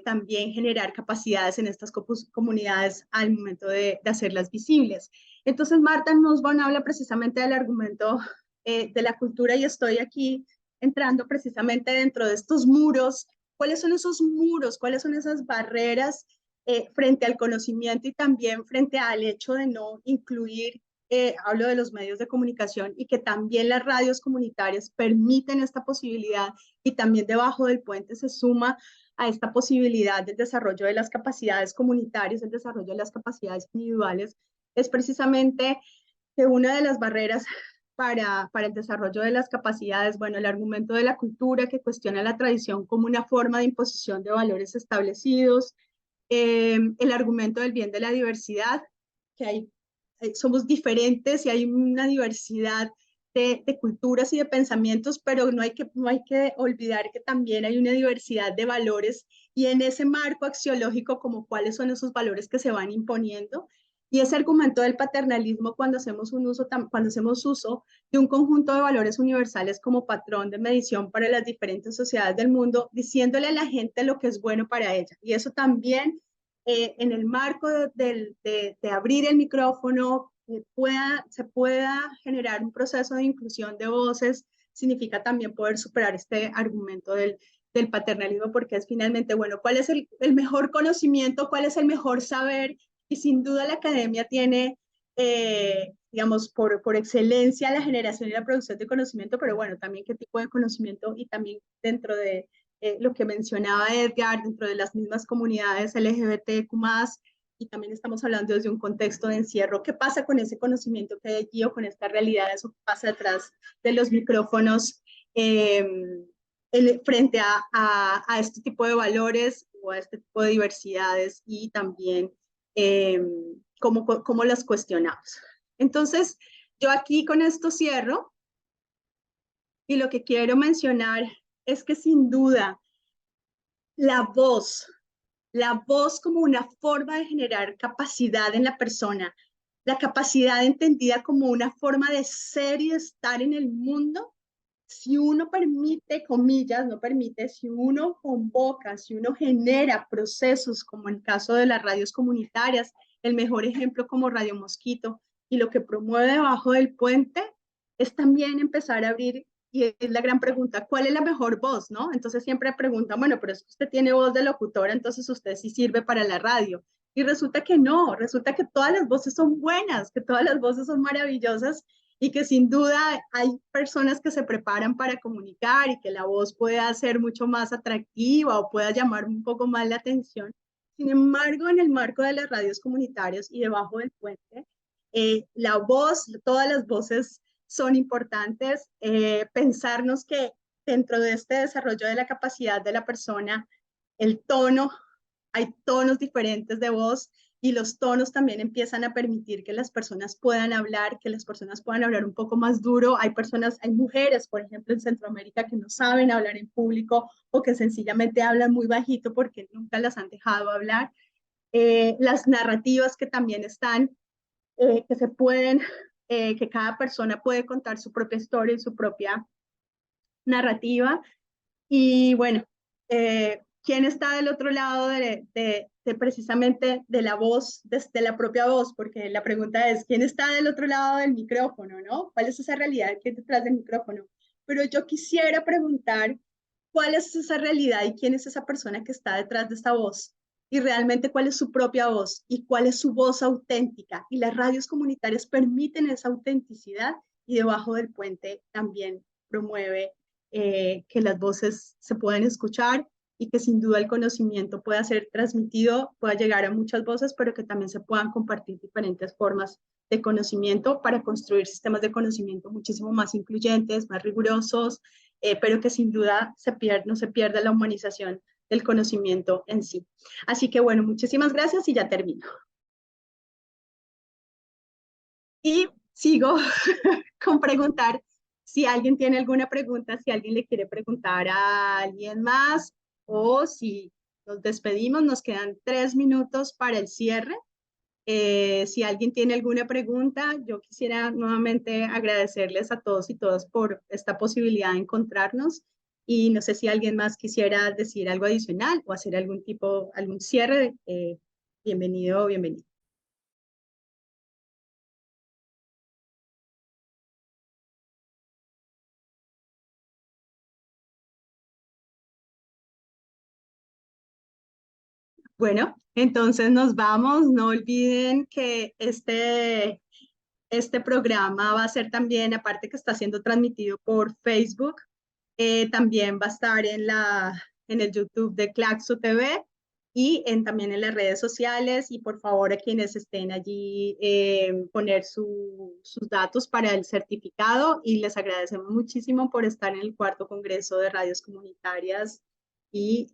también generar capacidades en estas comunidades al momento de hacerlas visibles. Entonces, Martha Nussbaum habla precisamente del argumento de la cultura, y estoy aquí entrando precisamente dentro de estos muros. ¿Cuáles son esos muros? ¿Cuáles son esas barreras frente al conocimiento y también frente al hecho de no incluir? Hablo de los medios de comunicación, y que también las radios comunitarias permiten esta posibilidad, y también debajo del puente se suma a esta posibilidad del desarrollo de las capacidades comunitarias, el desarrollo de las capacidades individuales. Es precisamente que una de las barreras para el desarrollo de las capacidades, bueno, el argumento de la cultura que cuestiona la tradición como una forma de imposición de valores establecidos, el argumento del bien de la diversidad, que somos diferentes y hay una diversidad de culturas y de pensamientos, pero no hay que olvidar que también hay una diversidad de valores, y en ese marco axiológico, como cuáles son esos valores que se van imponiendo. Y ese argumento del paternalismo, cuando hacemos uso de un conjunto de valores universales como patrón de medición para las diferentes sociedades del mundo, diciéndole a la gente lo que es bueno para ella. Y eso también, en el marco de abrir el micrófono, se pueda generar un proceso de inclusión de voces, significa también poder superar este argumento del paternalismo, porque es finalmente, bueno, ¿cuál es el mejor conocimiento? ¿Cuál es el mejor saber? Y sin duda la academia tiene, digamos, por excelencia la generación y la producción de conocimiento, pero bueno, también qué tipo de conocimiento, y también dentro de lo que mencionaba Edgar, dentro de las mismas comunidades LGBTQ+, y también estamos hablando desde un contexto de encierro. ¿Qué pasa con ese conocimiento que hay allí, o con esta realidad, eso que pasa detrás de los micrófonos frente a este tipo de valores o a este tipo de diversidades, y también cómo las cuestionamos? Entonces, yo aquí con esto cierro, y lo que quiero mencionar es que sin duda la voz como una forma de generar capacidad en la persona, la capacidad entendida como una forma de ser y de estar en el mundo, si uno permite, comillas, no permite, si uno convoca, si uno genera procesos, como en el caso de las radios comunitarias, el mejor ejemplo como Radio Mosquito, y lo que promueve debajo del puente es también empezar a abrir y es la gran pregunta, ¿cuál es la mejor voz, no? Entonces siempre preguntan, bueno, pero es que usted tiene voz de locutora, entonces usted sí sirve para la radio. Y resulta que no, resulta que todas las voces son buenas, que todas las voces son maravillosas y que sin duda hay personas que se preparan para comunicar y que la voz pueda ser mucho más atractiva o pueda llamar un poco más la atención. Sin embargo, en el marco de las radios comunitarias y debajo del puente, la voz, todas las voces son importantes. Pensarnos que dentro de este desarrollo de la capacidad de la persona, el tono, hay tonos diferentes de voz y los tonos también empiezan a permitir que las personas puedan hablar, que las personas puedan hablar un poco más duro. Hay personas, hay mujeres, por ejemplo, en Centroamérica que no saben hablar en público o que sencillamente hablan muy bajito porque nunca las han dejado hablar. Las narrativas que también están, que se pueden, que cada persona puede contar su propia historia y su propia narrativa. Y bueno, ¿quién está del otro lado de precisamente de la voz, desde la propia voz? Porque la pregunta es, ¿quién está del otro lado del micrófono, no? ¿Cuál es esa realidad que hay detrás del micrófono? Pero yo quisiera preguntar, ¿cuál es esa realidad y quién es esa persona que está detrás de esta voz? Y realmente cuál es su propia voz y cuál es su voz auténtica. Y las radios comunitarias permiten esa autenticidad y debajo del puente también promueve que las voces se puedan escuchar y que sin duda el conocimiento pueda ser transmitido, pueda llegar a muchas voces, pero que también se puedan compartir diferentes formas de conocimiento para construir sistemas de conocimiento muchísimo más incluyentes, más rigurosos, pero que sin duda no se pierda la humanización del conocimiento en sí. Así que bueno, muchísimas gracias y ya termino. Y sigo con preguntar si alguien tiene alguna pregunta, si alguien le quiere preguntar a alguien más o si nos despedimos, nos quedan 3 minutos para el cierre. Si alguien tiene alguna pregunta, yo quisiera nuevamente agradecerles a todos y todas por esta posibilidad de encontrarnos y no sé si alguien más quisiera decir algo adicional o hacer algún cierre. Bienvenido o bienvenido. Bueno, entonces nos vamos. No olviden que este programa va a ser también, aparte que está siendo transmitido por Facebook, también va a estar en el YouTube de Claxo TV y también en las redes sociales. Y por favor, a quienes estén allí, poner sus datos para el certificado. Y les agradecemos muchísimo por estar en el 4º Congreso de Radios Comunitarias y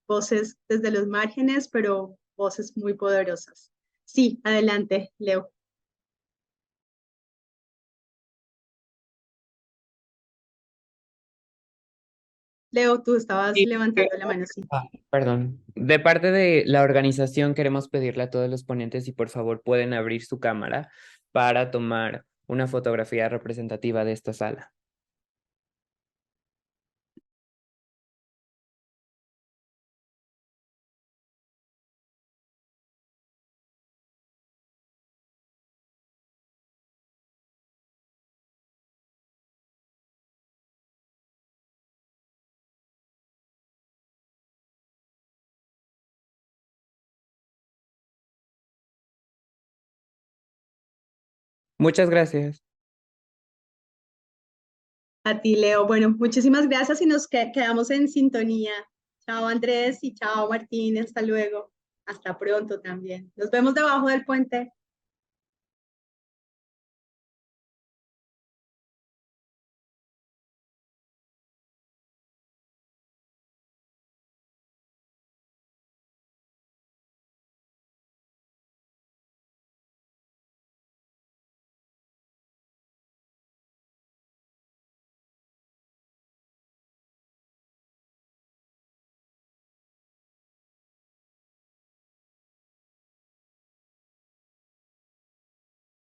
voces desde los márgenes, pero voces muy poderosas. Sí, adelante, Leo. Leo, tú estabas Sí, levantando la mano, sí. perdón. De parte de la organización queremos pedirle a todos los ponentes si por favor pueden abrir su cámara para tomar una fotografía representativa de esta sala. Muchas gracias. A ti, Leo. Bueno, muchísimas gracias y nos quedamos en sintonía. Chao, Andrés, y chao, Martín. Hasta luego. Hasta pronto también. Nos vemos debajo del puente.